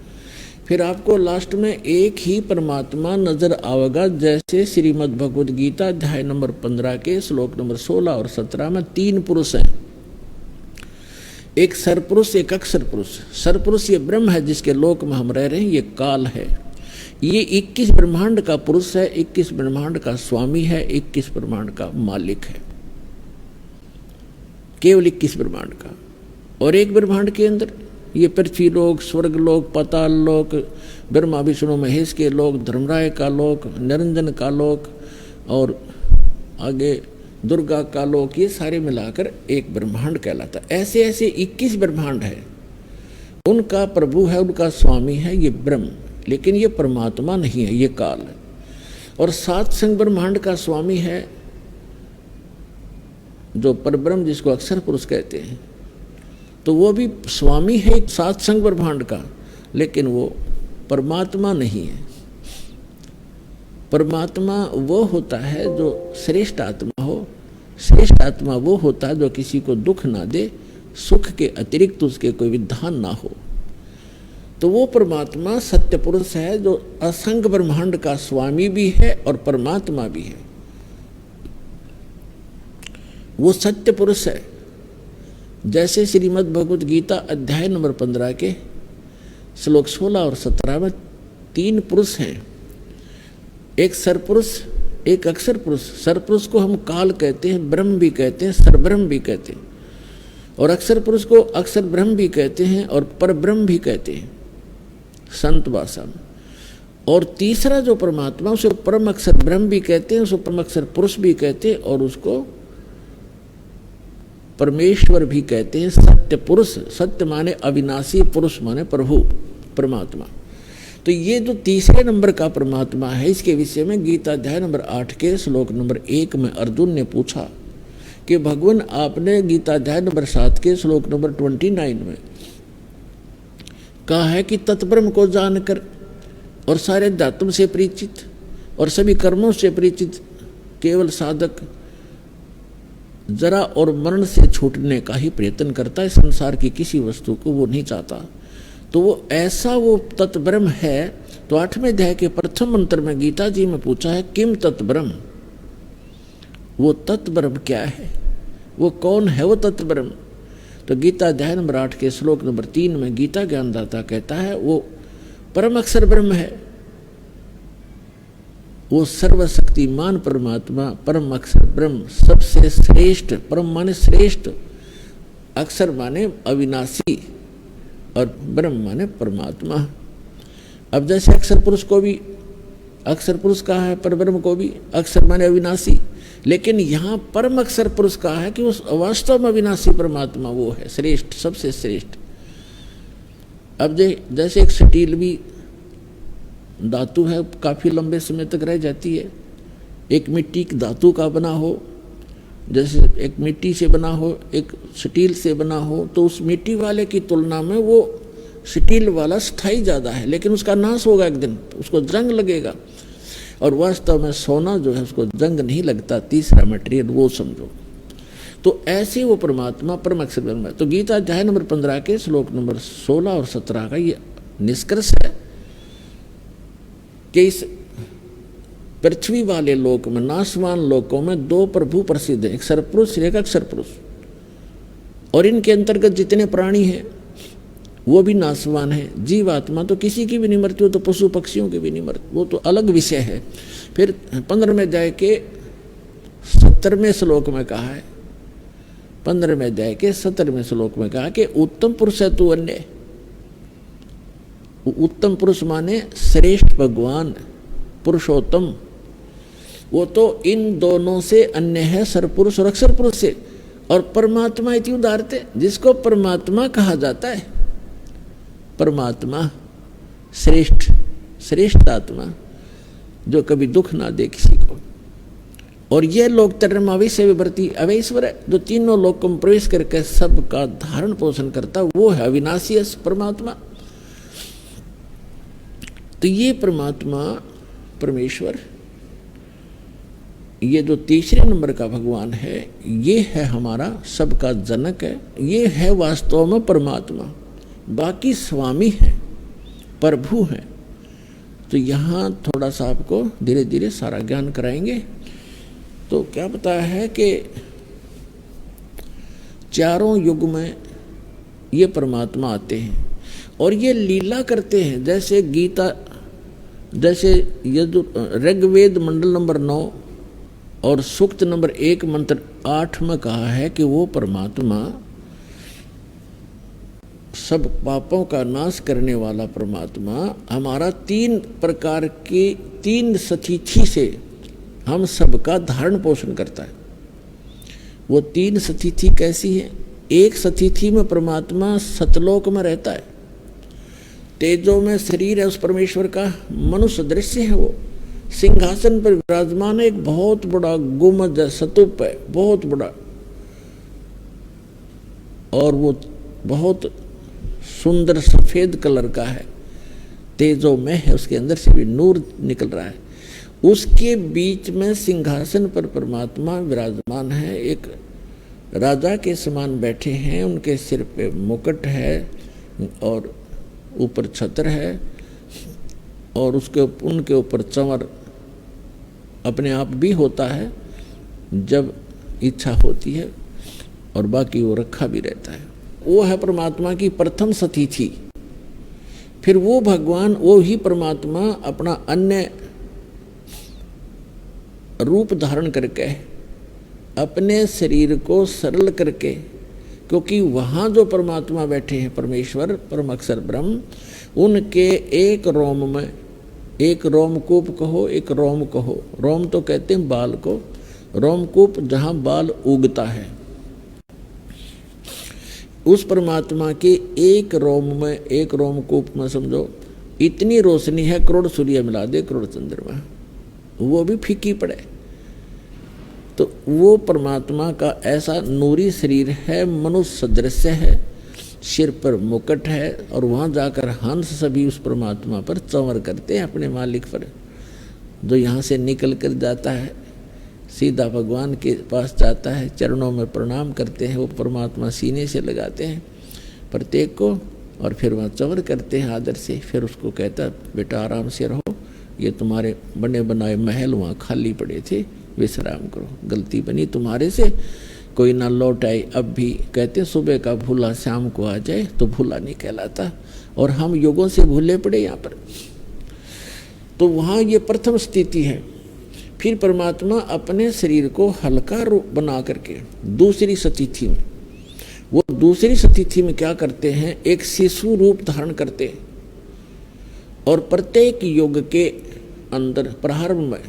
फिर आपको लास्ट में एक ही परमात्मा नजर आवेगा। जैसे श्रीमद् भगवद गीता अध्याय नंबर 15 के श्लोक नंबर 16 और 17 में 3 पुरुष हैं, एक सरपुरुष, एक अक्षर पुरुष। सरपुरुष ये ब्रह्म है जिसके लोक में हम रह रहे हैं, ये काल है। ये 21 ब्रह्मांड का पुरुष है, 21 ब्रह्मांड का स्वामी है, 21 ब्रह्मांड का मालिक है, केवल 21 ब्रह्मांड का। और एक ब्रह्मांड के अंदर ये पृथ्वी लोक, स्वर्ग लोक, पाताल लोक, ब्रह्मा विष्णु महेश के लोक, धर्मराय का लोक, निरंजन का लोक, और आगे दुर्गा का लोक, ये सारे मिलाकर एक ब्रह्मांड कहलाता है। ऐसे ऐसे 21 ब्रह्मांड है, उनका प्रभु है, उनका स्वामी है ये ब्रह्म। लेकिन ये परमात्मा नहीं है, ये काल है। और 7 संग ब्रह्मांड का स्वामी है जो परब्रह्म, जिसको अक्षर पुरुष कहते हैं, तो वो भी स्वामी है 7 संग ब्रह्मांड का, लेकिन वो परमात्मा नहीं है। परमात्मा वो होता है जो श्रेष्ठ आत्मा हो। श्रेष्ठ आत्मा वो होता है जो किसी को दुख ना दे, सुख के अतिरिक्त उसके कोई विधान ना हो। तो वो परमात्मा सत्य पुरुष है जो असंख्य ब्रह्मांड का स्वामी भी है और परमात्मा भी है। वो सत्य पुरुष है। जैसे श्रीमद् भगवत गीता अध्याय नंबर 15 के श्लोक 16 और 17 में 3 पुरुष हैं, एक सरपुरुष, एक अक्षर पुरुष। सरपुरुष को हम काल कहते हैं, ब्रह्म भी कहते हैं, सरब्रह्म भी कहते हैं, और अक्षर पुरुष को अक्षर ब्रह्म भी कहते हैं और परब्रह्म भी कहते हैं संत भाषा में। और तीसरा जो परमात्मा उसे परम अक्षर ब्रह्म भी कहते हैं, उसको परम अक्षर पुरुष भी कहते हैं और उसको परमेश्वर भी कहते हैं, सत्य पुरुष। सत्य माने अविनाशी, पुरुष माने प्रभु परमात्मा। तो ये जो तीसरे नंबर का परमात्मा है, इसके विषय में गीता अध्याय नंबर 8 के श्लोक नंबर 1 में अर्जुन ने पूछा कि भगवान आपने गीता अध्याय नंबर 7 के श्लोक नंबर 29 में कहा है कि तत्ब्रह्म को जानकर और सारे धातुओं से परिचित और सभी कर्मों से परिचित केवल साधक जरा और मरण से छूटने का ही प्रयत्न करता है, संसार की किसी वस्तु को वो नहीं चाहता। तो वो ऐसा वो तत्ब्रह्म है। तो 8वें अध्याय के प्रथम मंत्र में गीता जी में पूछा है किम तत्ब्रह्म, वो तत्ब्रह्म क्या है, वो कौन है वो तत्ब्रह्म। तो गीता अध्याय नंबर 8 के श्लोक नंबर 3 में गीता ज्ञानदाता कहता है वो परम अक्षर ब्रह्म है, वो सर्वशक्तिमान परमात्मा, परम अक्षर ब्रह्म, सबसे श्रेष्ठ। परम माने श्रेष्ठ, अक्षर माने अविनाशी और ब्रह्म माने परमात्मा। अब जैसे अक्षर पुरुष को भी अक्षर पुरुष कहा है, परब्रह्म को भी अक्षर माने अविनाशी, लेकिन यहाँ परम अक्षर पुरुष कहा है कि उस वास्तव में अविनाशी परमात्मा वो है श्रेष्ठ, सबसे श्रेष्ठ। अब जैसे एक स्टील भी धातु है, काफी लंबे समय तक रह जाती है। एक मिट्टी की धातु का बना हो, जैसे एक मिट्टी से बना हो, एक स्टील से बना हो, तो उस मिट्टी वाले की तुलना में वो स्टील वाला स्थायी ज़्यादा है, लेकिन उसका नाश होगा एक दिन, उसको जंग लगेगा। और वास्तव में सोना जो है उसको जंग नहीं लगता, तीसरा मटेरियल वो समझो। तो ऐसे वो परमात्मा परम अक्षर ब्रह्म है। तो गीता अध्याय नंबर 15 के श्लोक नंबर 16 और 17 का ये निष्कर्ष है कि इस पृथ्वी वाले लोक में, नाशवान लोकों में 2 प्रभु प्रसिद्ध है, एक सरपुरुष एक अक्षर पुरुष। और इनके अंतर्गत जितने प्राणी हैं वो भी नाशवान है। जीवात्मा तो किसी की भी नहीं मरती, हो तो पशु पक्षियों की भी नहीं मरती, वो तो अलग विषय है। फिर 15वें अध्याय के 17वें श्लोक में कहा है, 15वें अध्याय के 17वें श्लोक में कहा कि उत्तम पुरुष है तू अन्य। उत्तम पुरुष माने श्रेष्ठ भगवान, पुरुषोत्तम। वो तो इन दोनों से अन्य है, सरपुरुष और अक्षर पुरुष से। और परमात्मा इति उदारते, जिसको परमात्मा कहा जाता है, परमात्मा श्रेष्ठ, श्रेष्ठ आत्मा जो कभी दुख ना दे किसी को। और ये लोग तरमावी से विवर्ती अवैश्वर है, जो तीनों लोकों में प्रवेश करके सबका धारण पोषण करता, वो है अविनाशी परमात्मा। तो ये परमात्मा परमेश्वर, ये जो तीसरे नंबर का भगवान है, ये है हमारा सबका जनक है, ये है वास्तव में परमात्मा। बाकी स्वामी है, प्रभु है। तो यहाँ थोड़ा सा आपको धीरे धीरे सारा ज्ञान कराएंगे। तो क्या पता है कि चारों युग में ये परमात्मा आते हैं और ये लीला करते हैं। जैसे गीता, जैसे ये जो ऋग्वेद मंडल नंबर 9 और सूक्त नंबर 1 मंत्र 8 में कहा है कि वो परमात्मा सब पापों का नाश करने वाला परमात्मा हमारा 3 प्रकार की 3 सतिथि से हम सबका धारण पोषण करता है। वो 3 सतिथि कैसी है? एक सतिथि में परमात्मा सतलोक में रहता है, तेजो में शरीर है उस परमेश्वर का, मनुष्य दृश्य है, वो सिंहासन पर विराजमान है, एक बहुत बड़ा गुम्बद है, स्तूप है बहुत बड़ा, और वो बहुत सुंदर सफेद कलर का है, तेजो में है, उसके अंदर से भी नूर निकल रहा है। उसके बीच में सिंहासन पर परमात्मा विराजमान है, एक राजा के समान बैठे हैं, उनके सिर पे मुकुट है और ऊपर छत्र है और उसके उनके ऊपर चंवर अपने आप भी होता है जब इच्छा होती है, और बाकी वो रखा भी रहता है। वो है परमात्मा की प्रथम सतिथि। फिर वो भगवान, वो ही परमात्मा अपना अन्य रूप धारण करके अपने शरीर को सरल करके, क्योंकि वहाँ जो परमात्मा बैठे हैं परमेश्वर परम अक्षर ब्रह्म, उनके एक रोम में, एक रोमकूप कहो एक रोम कहो, रोम तो कहते हैं बाल को, रोमकूप जहाँ बाल उगता है, उस परमात्मा के एक रोम में, एक रोमकूप में समझो इतनी रोशनी है, करोड़ सूर्य मिला दे करोड़ चंद्रमा, वो भी फीकी पड़े। तो वो परमात्मा का ऐसा नूरी शरीर है, मनुष्य सदृश है, सिर पर मुकुट है, और वहाँ जाकर हंस सभी उस परमात्मा पर चंवर करते हैं, अपने मालिक पर। जो यहाँ से निकल कर जाता है सीधा भगवान के पास जाता है, चरणों में प्रणाम करते हैं, वो परमात्मा सीने से लगाते हैं प्रत्येक को, और फिर वहाँ चंवर करते हैं आदर से। फिर उसको कहता बेटा आराम से रहो, ये तुम्हारे बने बनाए महल वहाँ खाली पड़े थे, विश्राम करो, गलती बनी तुम्हारे से, कोई ना लौट आए। अब भी कहते सुबह का भूला शाम को आ जाए तो भूला नहीं कहलाता, और हम युगों से भूले पड़े यहाँ पर। तो वहाँ ये प्रथम स्थिति है। फिर परमात्मा अपने शरीर को हल्का रूप बना करके दूसरी स्थिति में, वो दूसरी स्थिति में क्या करते हैं, एक शिशु रूप धारण करते हैं, और प्रत्येक युग के अंदर प्रारंभ में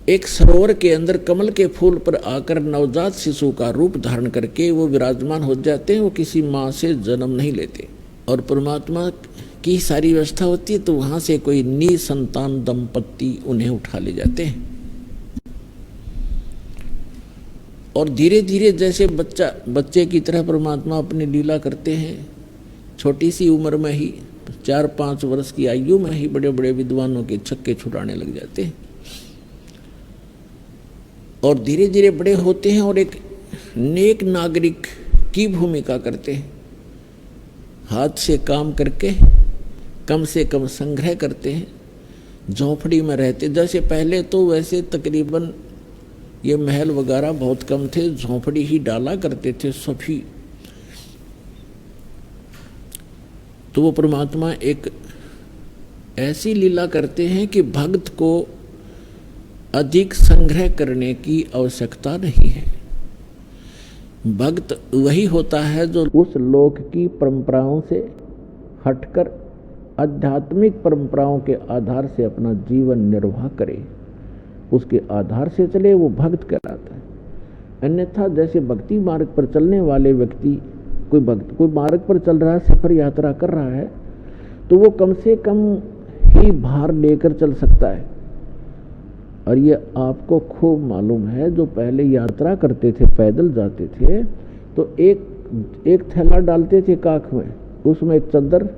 एक सरोवर के अंदर कमल के फूल पर आकर नवजात शिशु का रूप धारण करके वो विराजमान हो जाते हैं। वो किसी माँ से जन्म नहीं लेते, और परमात्मा की सारी व्यवस्था होती है, तो वहाँ से कोई निसंतान दंपत्ति उन्हें उठा ले जाते हैं। और धीरे धीरे जैसे बच्चे की तरह परमात्मा अपनी लीला करते हैं, छोटी सी उम्र में ही 4-5 वर्ष की आयु में ही बड़े बड़े विद्वानों के छक्के छुड़ाने लग जाते हैं, और धीरे धीरे बड़े होते हैं और एक नेक नागरिक की भूमिका करते हैं। हाथ से काम करके कम से कम संग्रह करते हैं, झोंपड़ी में रहते। जैसे पहले तो वैसे तकरीबन ये महल वगैरह बहुत कम थे, झोंपड़ी ही डाला करते थे सभी। तो वो परमात्मा एक ऐसी लीला करते हैं कि भक्त को अधिक संग्रह करने की आवश्यकता नहीं है। भक्त वही होता है जो उस लोक की परंपराओं से हटकर आध्यात्मिक परंपराओं के आधार से अपना जीवन निर्वाह करे, उसके आधार से चले, वो भक्त कहलाता है। अन्यथा जैसे भक्ति मार्ग पर चलने वाले व्यक्ति, कोई मार्ग पर चल रहा है, सफर यात्रा कर रहा है, तो वो कम से कम ही भार लेकर चल सकता है। और ये आपको खूब मालूम है, जो पहले यात्रा करते थे, पैदल जाते थे, तो एक थैला डालते थे काख में, उसमें एक चद्दर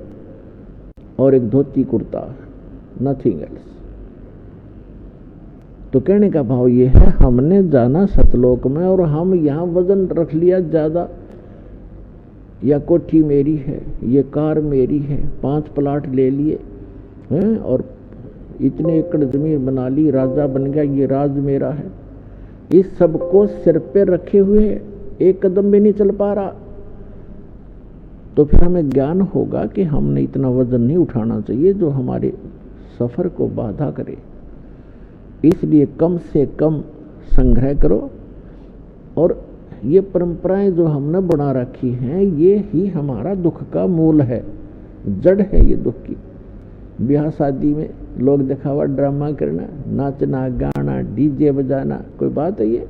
और एक धोती कुर्ता, नथिंग एल्स। तो कहने का भाव ये है, हमने जाना सतलोक में, और हम यहाँ वजन रख लिया ज़्यादा, या कोठी मेरी है, ये कार मेरी है, 5 प्लाट ले लिए हैं, और इतने एकड़ जमीन बना ली, राजा बन गया, ये राज मेरा है। इस सब को सिर पे रखे हुए एक कदम भी नहीं चल पा रहा, तो फिर हमें ज्ञान होगा कि हमने इतना वजन नहीं उठाना चाहिए जो हमारे सफर को बाधा करे। इसलिए कम से कम संग्रह करो, और ये परंपराएं जो हमने बना रखी हैं, ये ही हमारा दुख का मूल है, जड़ है ये दुख की। ब्याह शादी में लोग दिखावा ड्रामा करना, नाचना गाना, डीजे बजाना, कोई बात है ये?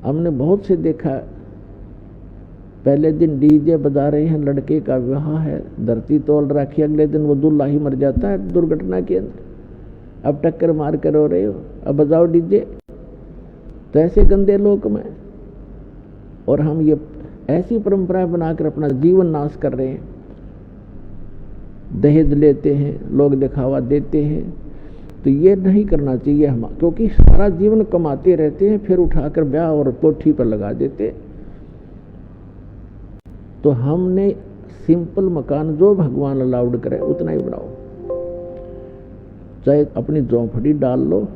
हमने बहुत से देखा, पहले दिन डीजे बजा रहे हैं, लड़के का विवाह है, धरती तोल रखी, अगले दिन वो दूल्हा ही मर जाता है दुर्घटना के अंदर। अब टक्कर मार कर रो रहे हो, अब बजाओ डीजे। तो ऐसे गंदे लोक में, और हम ये ऐसी परंपराएं बनाकर अपना जीवन नाश कर रहे हैं। दहेज लेते हैं, लोग दिखावा देते हैं, तो ये नहीं करना चाहिए हम, क्योंकि सारा जीवन कमाते रहते हैं, फिर उठाकर ब्याह और कोठी पर लगा देते। तो हमने सिंपल मकान जो भगवान अलाउड करे उतना ही बनाओ। चाहे अपनी झोंपड़ी डाल लो,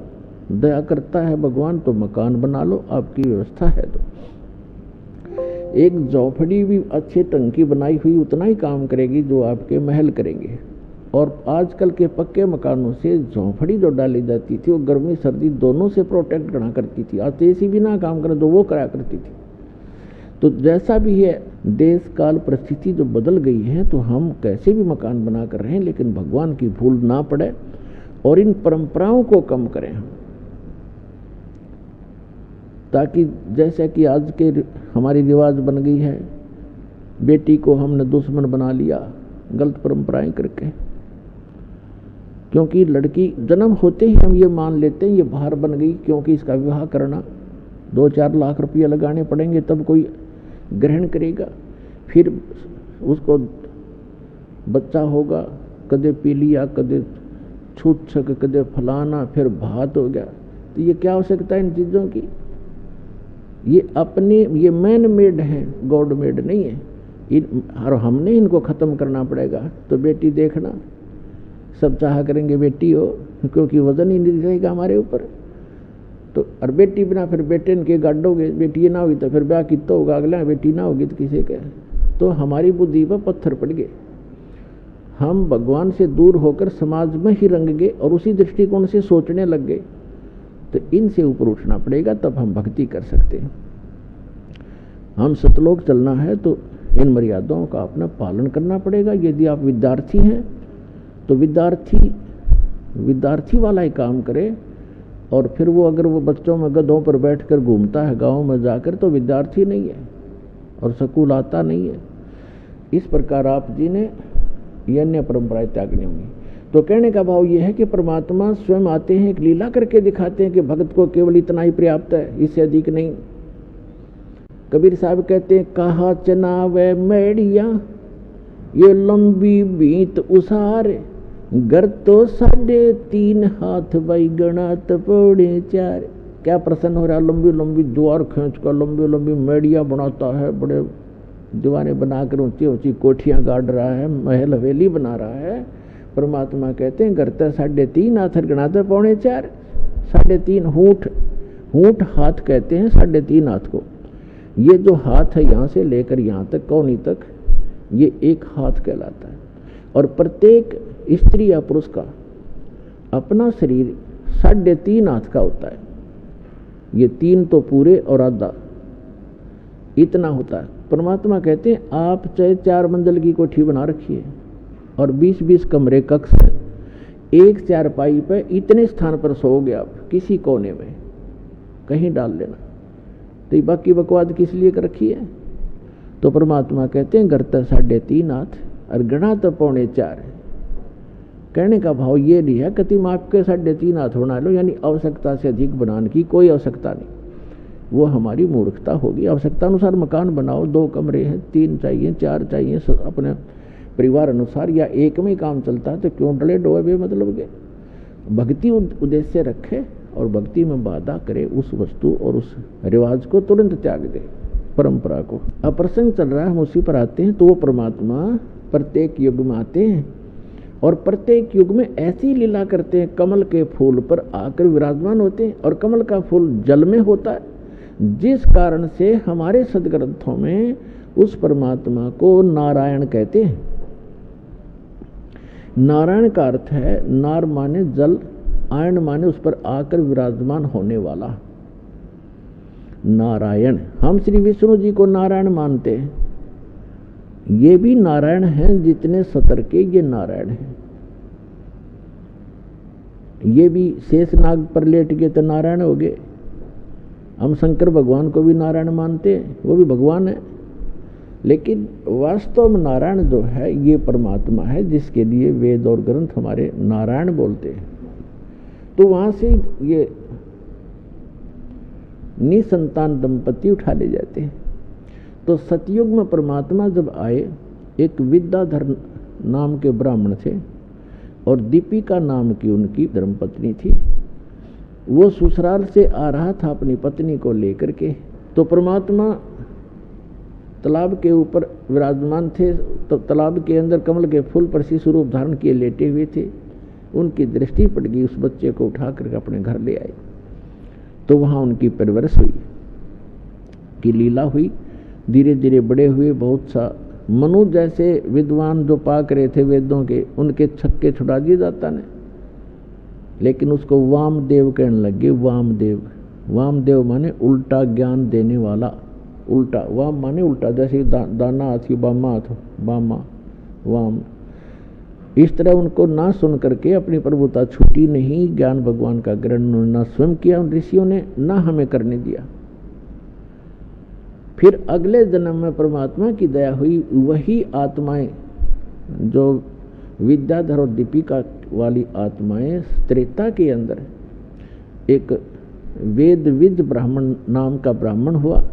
दया करता है भगवान तो मकान बना लो, आपकी व्यवस्था है तो। एक झोंपड़ी भी अच्छे ढंग की बनाई हुई उतना ही काम करेगी जो आपके महल करेंगे। और आजकल के पक्के मकानों से झोंपड़ी जो डाली जाती थी वो गर्मी सर्दी दोनों से प्रोटेक्ट करना करती थी। आज एसी भी ना काम करे तो वो करा करती थी। तो जैसा भी है, देश काल परिस्थिति जो बदल गई है, तो हम कैसे भी मकान बना कर रहे हैं, लेकिन भगवान की भूल ना पड़े और इन परंपराओं को कम करें हम, ताकि जैसे कि आज के हमारी रिवाज बन गई है, बेटी को हमने दुश्मन बना लिया गलत परंपराएं करके। क्योंकि लड़की जन्म होते ही हम ये मान लेते हैं ये बाहर बन गई, क्योंकि इसका विवाह करना 2-4 लाख रुपया लगाने पड़ेंगे तब कोई ग्रहण करेगा। फिर उसको बच्चा होगा, कदे पीलिया, कदे छूत-छक, कदे फलाना, फिर भात हो गया। तो ये क्या आवश्यकता है इन चीज़ों की? ये अपने ये मैन मेड है, गॉड मेड नहीं है। और हमने इनको ख़त्म करना पड़ेगा। तो बेटी देखना, सब चाह करेंगे बेटी हो, क्योंकि वजन ही नहीं रहेगा हमारे ऊपर। तो और बेटी बिना फिर बेटे के गाड़ोगे, बेटी ना होगी तो फिर ब्याह कितना होगा, अगला बेटी ना होगी तो किसी के। तो हमारी बुद्धि पर पत्थर पड़ गए, हम भगवान से दूर होकर समाज में ही रंग गए और उसी दृष्टिकोण से सोचने लग गए। तो इनसे ऊपर उठना पड़ेगा, तब हम भक्ति कर सकते हैं। हम सतलोक चलना है तो इन मर्यादाओं का अपना पालन करना पड़ेगा। यदि आप विद्यार्थी हैं तो विद्यार्थी वाला ही काम करे। और फिर वो अगर वो बच्चों में गधों पर बैठकर घूमता है गाँव में जाकर, तो विद्यार्थी नहीं है और स्कूल आता नहीं है। इस प्रकार आप जी ने ये अन्य परंपराएं त्यागनी होंगी। तो कहने का भाव ये है कि परमात्मा स्वयं आते हैं, एक लीला करके दिखाते हैं कि भक्त को केवल इतना ही पर्याप्त है, इससे अधिक नहीं। कबीर साहब कहते हैं, कहा चनावे मेड़िया ये लंबी बीत उसारे, घर तो 3.5 हाथ भाई गणात पौड़े 4। क्या प्रसन्न हो रहा, लंबी लंबी द्वार खींच कर लंबी लंबी मेड़िया बनाता है, बड़े दीवाने बनाकर ऊंची ऊंची कोठियां गाड़ रहा है, महल हवेली बना रहा है। परमात्मा कहते हैं घर तो 3.5 हाथ गणाते पौड़े 4। 3.5 हूठ हाथ कहते हैं 3.5 हाथ को। ये जो हाथ है यहाँ से लेकर यहाँ तक कौनी तक, ये एक हाथ कहलाता है। और प्रत्येक स्त्री या पुरुष का अपना शरीर 3.5 हाथ का होता है। ये 3 तो पूरे और आधा इतना होता है। परमात्मा कहते हैं आप चाहे 4 मंजिल की कोठी बना रखिए और 20-20 कमरे कक्ष हैं, एक चारपाई पे इतने स्थान पर सोओगे आप, किसी कोने में कहीं डाल लेना। तो बाकी बकवाद किस लिए कर रखी है? तो परमात्मा कहते हैं घर तो 3.5 हाथ और गणा तो 4.25 है। कहने का भाव ये नहीं है कति माप के 3.5 हाथ बना लो, यानी आवश्यकता से अधिक बनाने की कोई आवश्यकता नहीं, वो हमारी मूर्खता होगी। आवश्यकता अनुसार मकान बनाओ, 2 कमरे हैं, 3 चाहिए, 4 चाहिए, अपने परिवार अनुसार, या एक में ही काम चलता है तो क्यों डले डोए बे मतलब के। भक्ति उद्देश्य रखे और भक्ति में बाधा करे, उस वस्तु और उस रिवाज को तुरंत त्याग दे, परंपरा को। अब प्रसंग चल रहा है, हम उसी पर आते हैं। तो वो परमात्मा प्रत्येक युग में आते हैं और प्रत्येक युग में ऐसी लीला करते हैं, कमल के फूल पर आकर विराजमान होते हैं। और कमल का फूल जल में होता है, जिस कारण से हमारे सदग्रंथों में उस परमात्मा को नारायण कहते हैं। नारायण का अर्थ है, नार माने जल, आयन माने उस पर आकर विराजमान होने वाला नारायण। हम श्री विष्णु जी को नारायण मानते हैं, ये भी नारायण हैं, जितने सतर के ये नारायण हैं। ये भी शेषनाग पर लेट गए तो नारायण हो गए। हम शंकर भगवान को भी नारायण मानते हैं, वो भी भगवान है। लेकिन वास्तव में नारायण जो है ये परमात्मा है, जिसके लिए वेद और ग्रंथ हमारे नारायण बोलते हैं। तो वहां से ये निसंतान दंपति उठा ले जाते हैं। तो सतयुग में परमात्मा जब आए, एक विद्याधर नाम के ब्राह्मण थे और दीपिका नाम की उनकी धर्मपत्नी थी। वो ससुराल से आ रहा था अपनी पत्नी को लेकर के। तो परमात्मा तालाब के ऊपर विराजमान थे, तो तालाब के अंदर कमल के फूल पर शिशु रूप धारण किए लेटे हुए थे। उनकी दृष्टि पड़ गई, उस बच्चे को उठा करके अपने घर ले आए। तो वहाँ उनकी परवरिश हुई, की लीला हुई। धीरे धीरे बड़े हुए। बहुत सा मनु जैसे विद्वान जो पाक रहे थे वेदों के, उनके छक्के छुड़ा दिए जाता ने, लेकिन उसको वामदेव कहने लगे। वामदेव, वामदेव माने उल्टा ज्ञान देने वाला। उल्टा, वाम माने उल्टा, जैसे दाना हाथी बामा हाथ, बामा वाम। इस तरह उनको ना सुन करके अपनी प्रभुता छूटी नहीं। ज्ञान भगवान का ग्रहण ना स्वयं किया उन ऋषियों ने, ना हमें करने दिया। फिर अगले जन्म में परमात्मा की दया हुई। वही आत्माएं जो विद्याधर और दीपिका वाली आत्माएं त्रेता के अंदर एक वेदविद ब्राह्मण नाम का ब्राह्मण हुआ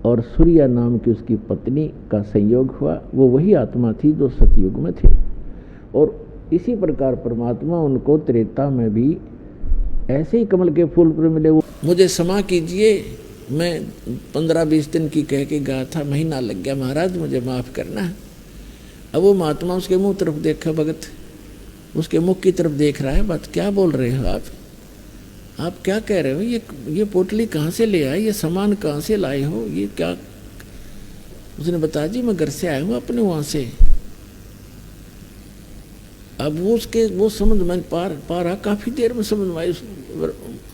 और सूर्या नाम की उसकी पत्नी का संयोग हुआ। वो वही आत्मा थी जो सतयुग में थी। और इसी प्रकार परमात्मा उनको त्रेता में भी ऐसे ही कमल के फूल पर मिले। वो मुझे क्षमा कीजिए, मैं 15-20 दिन की कह के गया था, महीना लग गया, महाराज मुझे माफ़ करना। अब वो महात्मा उसके मुंह तरफ देखा, भगत उसके मुख की तरफ देख रहा है। बात क्या बोल रहे हो आप क्या कह रहे हो? ये पोटली कहाँ से ले आए, ये सामान कहाँ से लाए हो, ये क्या? उसने बताया जी मैं घर से आया हूँ अपने वहाँ से। अब वो समझ में पा रहा, काफ़ी देर में समझ में आई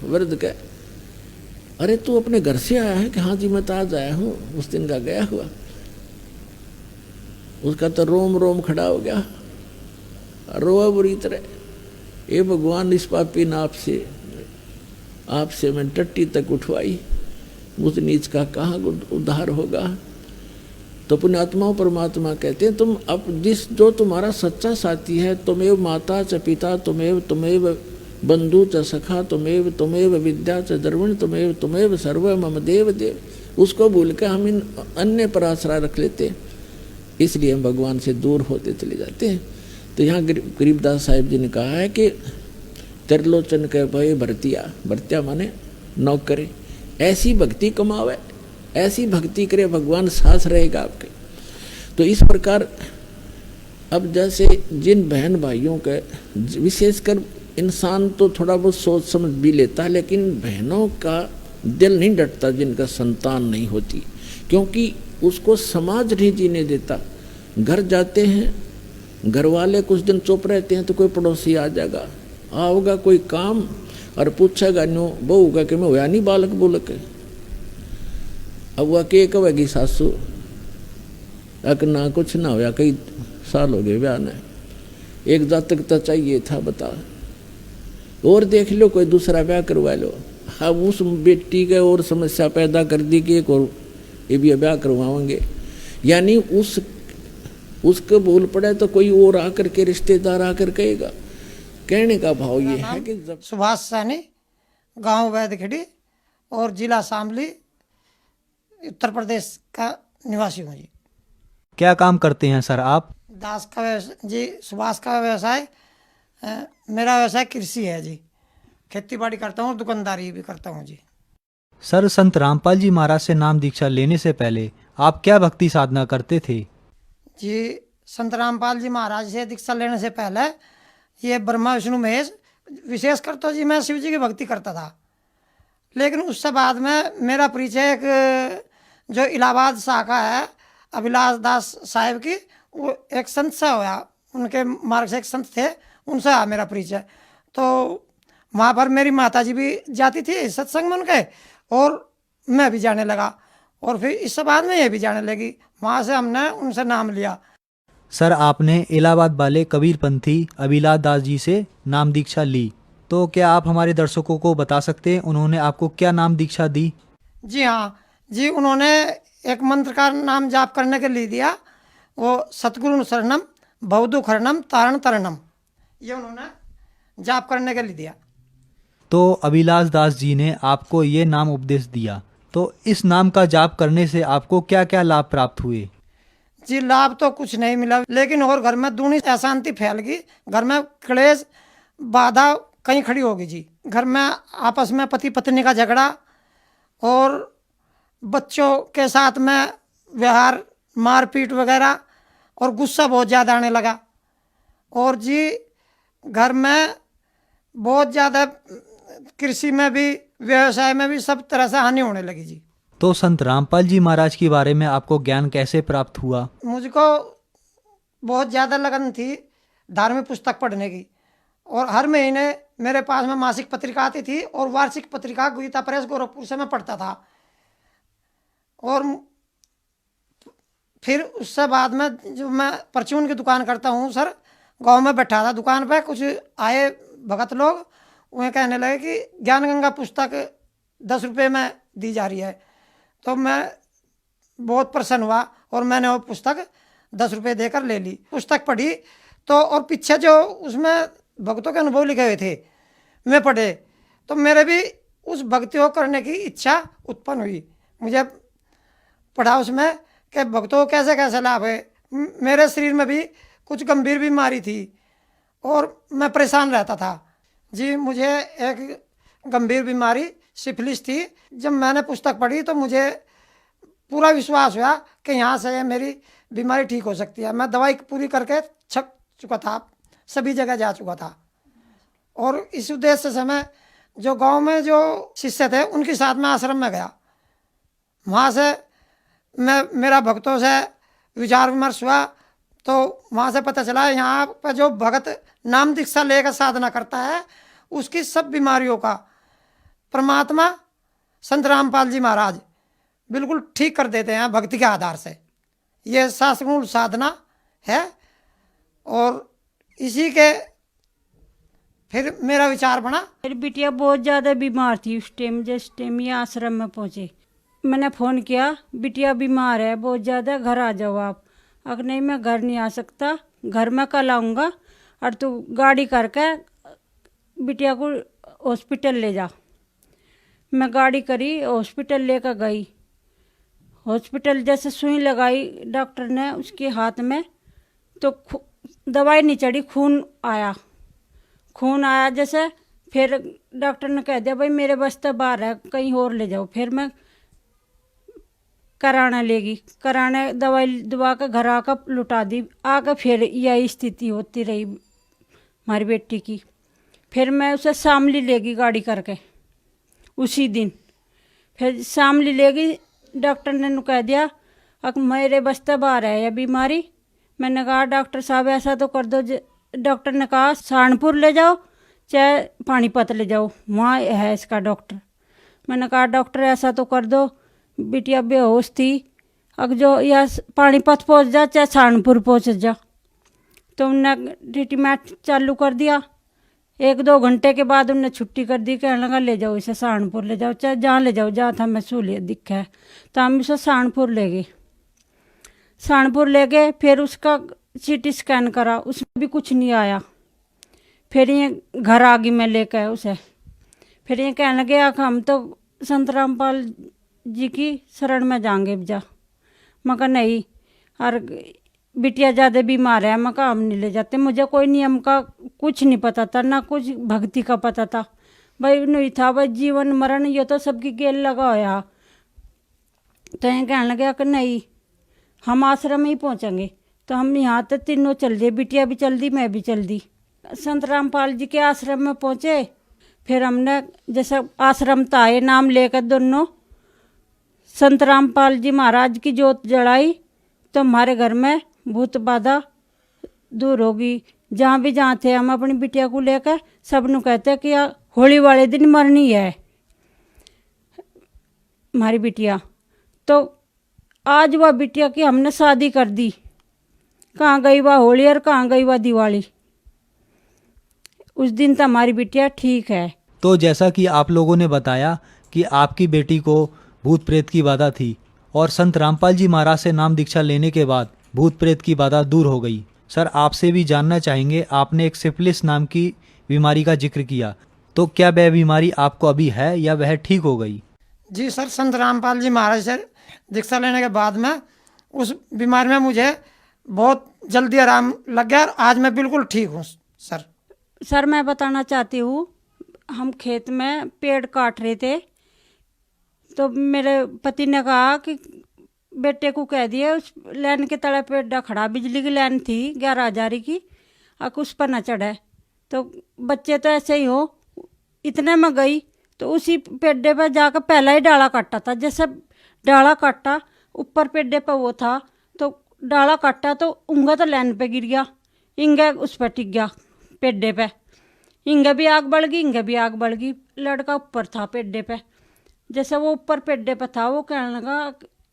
वृद्ध का। अरे तू अपने घर से आया है? कि हाँ जी मैं तो आज आया हूँ, उस दिन का गया हुआ। उसका तो रोम रोम खड़ा हो गया, रोआ बुरी तरह। ये भगवान इस पापी नाप से आपसे मैं टट्टी तक उठवाई, उस नीच का कहाँ उद्धार होगा। तो पुण्यात्माओं परमात्मा कहते हैं तुम अब जो तुम्हारा सच्चा साथी है, तुमेव माता च पिता, तुमेव बंधु च सखा, तुमेव विद्या च द्रविण, तुमेव सर्व मम देव देव, उसको भूल के हम इन अन्य पर आसरा रख लेते हैं, इसलिए हम भगवान से दूर होते चले जाते हैं। तो यहाँ गरीबदास साहिब जी ने कहा है कि त्रिलोचन के भय भरतिया माने नौकरे, ऐसी भक्ति कमावे, ऐसी भक्ति करे, भगवान साथ रहेगा आपके। तो इस प्रकार अब जैसे जिन बहन भाइयों के, विशेषकर इंसान तो थोड़ा बहुत सोच समझ भी लेता है, लेकिन बहनों का दिल नहीं डटता जिनका संतान नहीं होती, क्योंकि उसको समाज नहीं जीने देता। घर जाते हैं, घर वाले कुछ दिन चुप रहते हैं तो कोई पड़ोसी आ जाएगा, आओगा कोई काम और पूछेगा नो बहू का कि मैं होया नहीं बालक बोलक। अब वह के कहेगी सासू अक ना कुछ ना होया, कई साल हो गए ब्याह ने, एक जातक तो चाहिए था बता, और देख लो कोई दूसरा ब्याह करवा लो। अब उस बेटी के और समस्या पैदा कर दी कि एक और ये भी ब्याह करवाएंगे, यानी उसको बोल पड़े तो कोई और आकर के रिश्तेदार आकर कहेगा। कहने का भाव ये है कि जब सुभाष सैनी, गांव वैदखेड़ी और जिला शामली, उत्तर प्रदेश का निवासी हूँ जी। क्या काम करते हैं सर आप? दास का व्यवसाय जी, सुभाष का व्यवसाय, मेरा व्यवसाय कृषि है जी, खेती बाड़ी करता हूँ, दुकानदारी भी करता हूँ जी। सर संत रामपाल जी महाराज से नाम दीक्षा लेने से पहले आप क्या भक्ति साधना करते थे? जी संत रामपाल जी महाराज से दीक्षा लेने से पहले ये ब्रह्मा विष्णु महेश, विशेषकर तो जी मैं शिव जी की भक्ति करता था। लेकिन उससे बाद में मेरा परिचय एक जो इलाहाबाद शाखा है अभिलाष दास साहिब की, वो एक संत से हुआ, उनके मार्ग से एक संत थे, उनसे आया मेरा परिचय। तो वहाँ पर मेरी माता जी भी जाती थी सत्संग में उनके, और मैं भी जाने लगा, और फिर इससे बाद में ये भी जाने लगी। वहाँ से हमने उनसे नाम लिया। सर आपने इलाहाबाद वाले कबीरपंथी अभिलाष दास जी से नाम दीक्षा ली, तो क्या आप हमारे दर्शकों को बता सकते हैं उन्होंने आपको क्या नाम दीक्षा दी? जी हाँ जी, उन्होंने एक मंत्र का नाम जाप करने के लिए दिया, वो सतगुरु शरणम भवदुख हरणम तारण तरणम, ये उन्होंने जाप करने के लिए दिया। तो अभिलाष दास जी ने आपको ये नाम उपदेश दिया, तो इस नाम का जाप करने से आपको क्या क्या लाभ प्राप्त हुए? जी लाभ तो कुछ नहीं मिला, लेकिन और घर में दूनी अशांति फैल गई, घर में क्लेश बाधा कहीं खड़ी होगी जी। घर में आपस में पति पत्नी का झगड़ा और बच्चों के साथ में व्यवहार, मारपीट वगैरह, और गुस्सा बहुत ज़्यादा आने लगा। और जी घर में बहुत ज़्यादा कृषि में भी, व्यवसाय में भी सब तरह से हानि होने लगी जी। तो संत रामपाल जी महाराज के बारे में आपको ज्ञान कैसे प्राप्त हुआ? मुझको बहुत ज़्यादा लगन थी धार्मिक पुस्तक पढ़ने की, और हर महीने मेरे पास में मासिक पत्रिका आती थी, और वार्षिक पत्रिका गीता प्रेस गोरखपुर से मैं पढ़ता था। और फिर उससे बाद में जो मैं परचून की दुकान करता हूँ सर, गांव में बैठा था दुकान पे, कुछ आए भगत लोग, उन्हें कहने लगे कि ज्ञान गंगा पुस्तक 10 रुपये में दी जा रही है। तो मैं बहुत प्रसन्न हुआ और मैंने वो पुस्तक 10 रुपये देकर ले ली। पुस्तक पढ़ी तो, और पीछे जो उसमें भक्तों के अनुभव लिखे हुए थे मैं पढ़े, तो मेरे भी उस भक्ति को करने की इच्छा उत्पन्न हुई। मुझे पढ़ा उसमें कि भक्तों को कैसे कैसे लाभ है। मेरे शरीर में भी कुछ गंभीर बीमारी थी और मैं परेशान रहता था जी। मुझे एक गंभीर बीमारी सिफिलिस थी। जब मैंने पुस्तक पढ़ी तो मुझे पूरा विश्वास हुआ कि यहाँ से मेरी बीमारी ठीक हो सकती है। मैं दवाई पूरी करके छक चुका था, सभी जगह जा चुका था। और इस उद्देश्य से मैं जो गांव में जो शिष्य थे उनके साथ में आश्रम में गया। वहाँ से मेरा भक्तों से विचार विमर्श हुआ, तो वहाँ से पता चला यहाँ पर जो भगत नाम दीक्षा लेकर साधना करता है उसकी सब बीमारियों का परमात्मा संत रामपाल जी महाराज बिल्कुल ठीक कर देते हैं भक्ति के आधार से। ये शास्त्रमूल साधना है। और इसी के फिर मेरा विचार बना। मेरी बिटिया बहुत ज़्यादा बीमार थी उस टाइम, जिस टाइम ये आश्रम में पहुँचे। मैंने फ़ोन किया, बिटिया बीमार है बहुत ज़्यादा, घर आ जाओ आप। अगर नहीं मैं घर नहीं आ सकता, घर में कल आऊँगा, और तू गाड़ी करके बिटिया को हॉस्पिटल ले जा। मैं गाड़ी करी, हॉस्पिटल लेकर गई। हॉस्पिटल जैसे सुई लगाई डॉक्टर ने उसके हाथ में, तो दवाई नहीं चढ़ी, खून आया जैसे। फिर डॉक्टर ने कह दिया भाई मेरे बस तो बाहर है, कहीं और ले जाओ। फिर मैं कराने दवाई दवा कर घर आकर लुटा दी। आकर फिर यही स्थिति होती रही हमारी बेटी की। फिर मैं उसे शामली ले गई गाड़ी करके उसी दिन। फिर शामली ले गई, डॉक्टर ने कह दिया अब मेरे बस्ते बाहर है यह बीमारी। मैंने कहा डॉक्टर साहब ऐसा तो कर दो। डॉक्टर ने कहा सहारनपुर ले जाओ चाहे पानीपत ले जाओ, वहाँ है इसका डॉक्टर। मैंने कहा डॉक्टर ऐसा तो कर दो, बिटिया बेहोश थी, अब जो या पानीपत पहुँच जा चाहे सहारनपुर पहुँच जा। तो उनने ट्रीटमेंट चालू कर दिया। 1-2 घंटे के बाद उनने छुट्टी कर दी, कहने लगा ले जाओ इसे सहारनपुर ले जाओ, चाहे जहाँ ले जाओ, जहाँ था मैं सहूलियत दिखा है। तो हम इसे सहारनपुर ले गए। फिर उसका CT स्कैन करा, उसमें भी कुछ नहीं आया। फिर ये घर आ गई मैं लेकर उसे। फिर ये कहने लगे हम तो संत रामपाल जी की शरण में जाएंगे जा। मैं कहा नहीं, और बिटिया ज़्यादा बीमार है। मैं कहा हम नहीं ले जाते, मुझे कोई नियम का कुछ नहीं पता था, ना कुछ भक्ति का पता था। भाई नहीं था, भाई जीवन मरण ये तो सबकी गेल लगा होया। तो ये कहने लगे कि नहीं हम आश्रम ही पहुँचेंगे। तो हम यहाँ तक तीनों चल दिए, बिटिया भी चल दी, मैं भी चल दी। संत रामपाल जी के आश्रम में पहुँचे। फिर हमने जैसे आश्रम ताए नाम लेकर दोनों संत रामपाल जी महाराज की जोत जलाई, तो हमारे घर में भूत बाधा दूर होगी। जहाँ थे हम अपनी बिटिया को लेकर सबनों कहते हैं कि होली वाले दिन मरनी है हमारी बिटिया। तो आज वह बिटिया की हमने शादी कर दी। कहाँ गई वह होली और कहाँ गई वह दिवाली। उस दिन तो हमारी बिटिया ठीक है। तो जैसा कि आप लोगों ने बताया कि आपकी बेटी को भूत प्रेत की बाधा थी और संत रामपाल जी महाराज से नाम दीक्षा लेने के बाद भूत प्रेत की बाधा दूर हो गई। सर आपसे भी जानना चाहेंगे, आपने एक सिफिलिस नाम की बीमारी का जिक्र किया, तो क्या वह बीमारी आपको अभी है या वह ठीक हो गई? जी सर, संत रामपाल जी महाराज से दीक्षा लेने के बाद में उस बीमारी में मुझे बहुत जल्दी आराम लग गया और आज मैं बिल्कुल ठीक हूँ सर। मैं बताना चाहती हूँ, हम खेत में पेड़ काट रहे थे, तो मेरे पति ने कहा कि बेटे को कह दिया, उस लाइन के तले पे अड्डा खड़ा, बिजली की लाइन थी 11,000 की, अक उस पर न चढ़े। तो बच्चे तो ऐसे ही हो, इतने में गई तो उसी पेड्डे पे जाकर पहला ही डाला काटा था। जैसे डाला काटा, ऊपर पेड्डे पे वो था, तो डाला काटा तो उंगा तो लाइन पे गिर गया, इंगा उस पर टिक गया पेड्डे पे, इंगा भी आग बढ़ गई, इंगा भी आग बढ़ गई। लड़का ऊपर था पेड्डे पे, जैसे वो ऊपर पेड्डे पे था, वो कहने लगा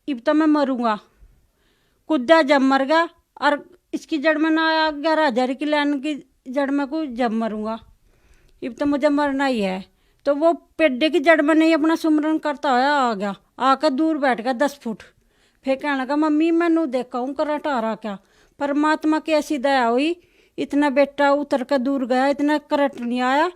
अब तो मैं मरूंगा। कूदा जब मर गया, और इसकी जड़ में ना आया 11,000 की लाइन की जड़ में को जब मरूंगा, अब तो मुझे मरना ही है। तो वो पेड्डे की जड़ में नहीं अपना सुमरन करता हुआ आ गया, आकर दूर बैठ गया 10 फुट। फिर कहने लगा मम्मी मैनू देखा हूँ करंट आ रहा क्या। परमात्मा की ऐसी दया हुई, इतना बेटा उतर कर दूर गया, इतना करंट नहीं आया।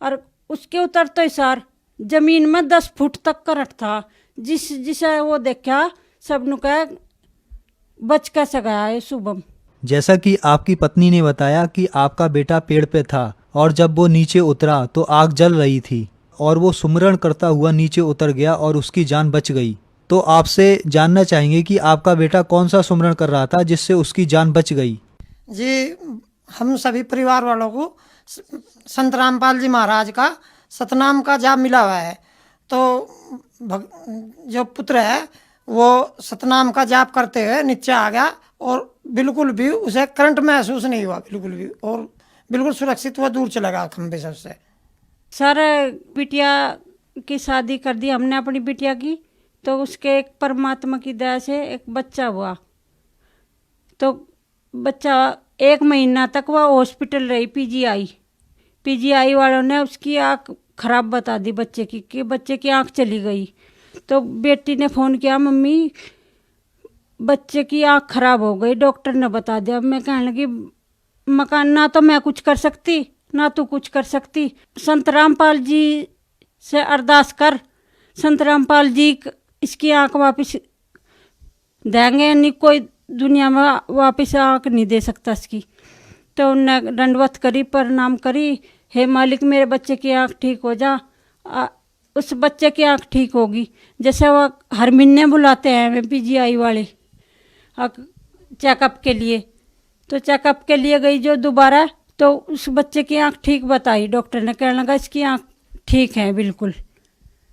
और उसके उतरते ही सार जमीन में 10 फुट तक करंट था। जिसे वो देखा सबनु कहा बच कैसे गया है शुभम। जैसा कि आपकी पत्नी ने बताया कि आपका बेटा पेड़ पे था और जब वो नीचे उतरा तो आग जल रही थी और वो सुमरण करता हुआ नीचे उतर गया और उसकी जान बच गई। तो आपसे जानना चाहेंगे कि आपका बेटा कौन सा सुमरण कर रहा था जिससे उसकी जान बच गई। जी, हम सभी परिवार वालों को संत रामपाल जी महाराज का सतनाम का जाप मिला हुआ है। तो जो पुत्र है वो सतनाम का जाप करते हुए नीचे आ गया और बिल्कुल भी उसे करंट महसूस नहीं हुआ, बिल्कुल भी, और बिल्कुल सुरक्षित हुआ, दूर चला गया खंभे सबसे। सर बिटिया की शादी कर दी हमने अपनी बिटिया की, तो उसके एक परमात्मा की दया से एक बच्चा हुआ। तो बच्चा 1 महीना तक वह हॉस्पिटल रही, पीजीआई वालों ने उसकी आँख खराब बता दी बच्चे की, कि बच्चे की आँख चली गई। तो बेटी ने फ़ोन किया मम्मी बच्चे की आँख खराब हो गई, डॉक्टर ने बता दिया। मैं कहने लगी मकान ना तो मैं कुछ कर सकती ना तू कुछ कर सकती, संत रामपाल जी से अरदास कर, संत रामपाल जी इसकी आँख वापस देंगे, नहीं कोई दुनिया में वापस आँख नहीं दे सकता इसकी। तो उनने दंडवत करी, प्रणाम करी, हे मालिक मेरे बच्चे की आँख ठीक हो जा। उस बच्चे की आँख ठीक होगी। जैसे वो हर महीने बुलाते हैं हमें पीजीआई वाले चेकअप के लिए, तो चेकअप के लिए गई जो दोबारा, तो उस बच्चे की आँख ठीक बताई डॉक्टर ने, कहने लगा इसकी आँख ठीक है बिल्कुल।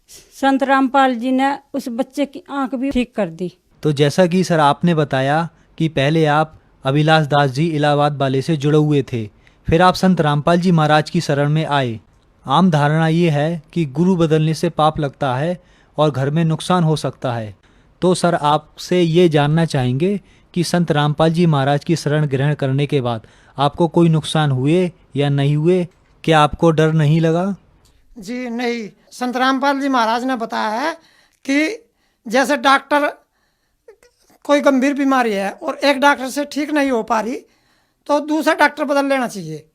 संत रामपाल जी ने उस बच्चे की आँख भी ठीक कर दी। तो जैसा कि सर आपने बताया कि पहले आप अभिलाष दास जी इलाहाबाद वाले से जुड़े हुए थे, फिर आप संत रामपाल जी महाराज की शरण में आए। आम धारणा ये है कि गुरु बदलने से पाप लगता है और घर में नुकसान हो सकता है। तो सर आपसे ये जानना चाहेंगे कि संत रामपाल जी महाराज की शरण ग्रहण करने के बाद आपको कोई नुकसान हुए या नहीं हुए, क्या आपको डर नहीं लगा? जी नहीं, संत रामपाल जी महाराज ने बताया है कि जैसे डॉक्टर कोई गंभीर बीमारी है और एक डॉक्टर से ठीक नहीं हो पा रही तो दूसरा डॉक्टर बदल लेना चाहिए।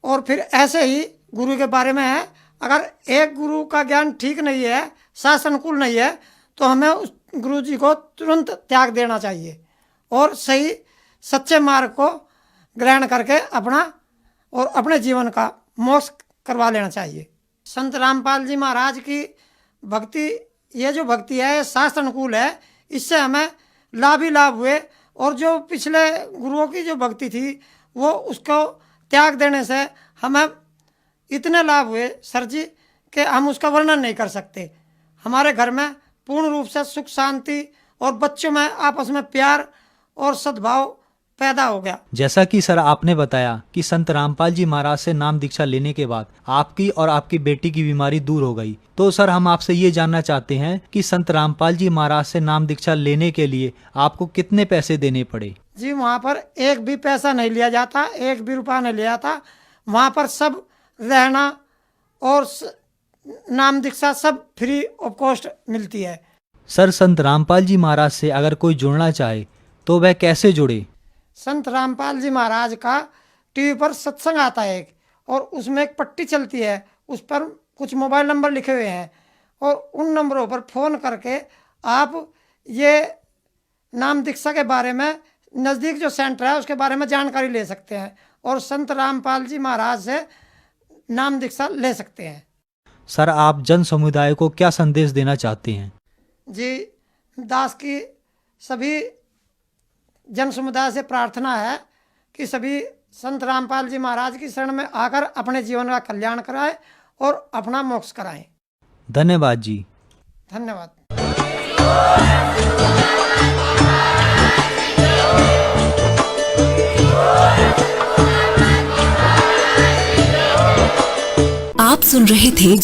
और फिर ऐसे ही गुरु के बारे में है, अगर एक गुरु का ज्ञान ठीक नहीं है, शास्त्र अनुकूल नहीं है, तो हमें उस गुरु जी को तुरंत त्याग देना चाहिए और सही सच्चे मार्ग को ग्रहण करके अपने जीवन का मोक्ष करवा लेना चाहिए। संत रामपाल जी महाराज की भक्ति, ये जो भक्ति है शास्त्र अनुकूल है, इससे हमें लाभ ही लाभ हुए। और जो पिछले गुरुओं की जो भक्ति थी वो उसको त्याग देने से हमें इतने लाभ हुए सर जी कि हम उसका वर्णन नहीं कर सकते। हमारे घर में पूर्ण रूप से सुख शांति और बच्चों में आपस में प्यार और सद्भाव पैदा हो गया। जैसा कि सर आपने बताया कि संत रामपाल जी महाराज से नाम दीक्षा लेने के बाद आपकी और आपकी बेटी की बीमारी दूर हो गई, तो सर हम आपसे ये जानना चाहते हैं कि संत रामपाल जी महाराज से नाम दीक्षा लेने के लिए आपको कितने पैसे देने पड़े? जी, वहाँ पर एक भी पैसा नहीं लिया जाता, एक भी रुपया नहीं लिया था। वहाँ पर सब रहना और नाम दीक्षा सब फ्री ऑफ कॉस्ट मिलती है। सर संत रामपाल जी महाराज से अगर कोई जुड़ना चाहे तो वह कैसे जुड़े? संत रामपाल जी महाराज का टीवी पर सत्संग आता है और उसमें एक पट्टी चलती है, उस पर कुछ मोबाइल नंबर लिखे हुए हैं और उन नंबरों पर फ़ोन करके आप ये नाम दीक्षा के बारे में, नज़दीक जो सेंटर है उसके बारे में जानकारी ले सकते हैं और संत रामपाल जी महाराज से नाम दीक्षा ले सकते हैं। सर आप जन समुदाय को क्या संदेश देना चाहते हैं? जी, दास की सभी जन समुदाय से प्रार्थना है कि सभी संत रामपाल जी महाराज की शरण में आकर अपने जीवन का कल्याण कराएं और अपना मोक्ष कराएं। धन्यवाद जी। धन्यवाद। आप सुन रहे थे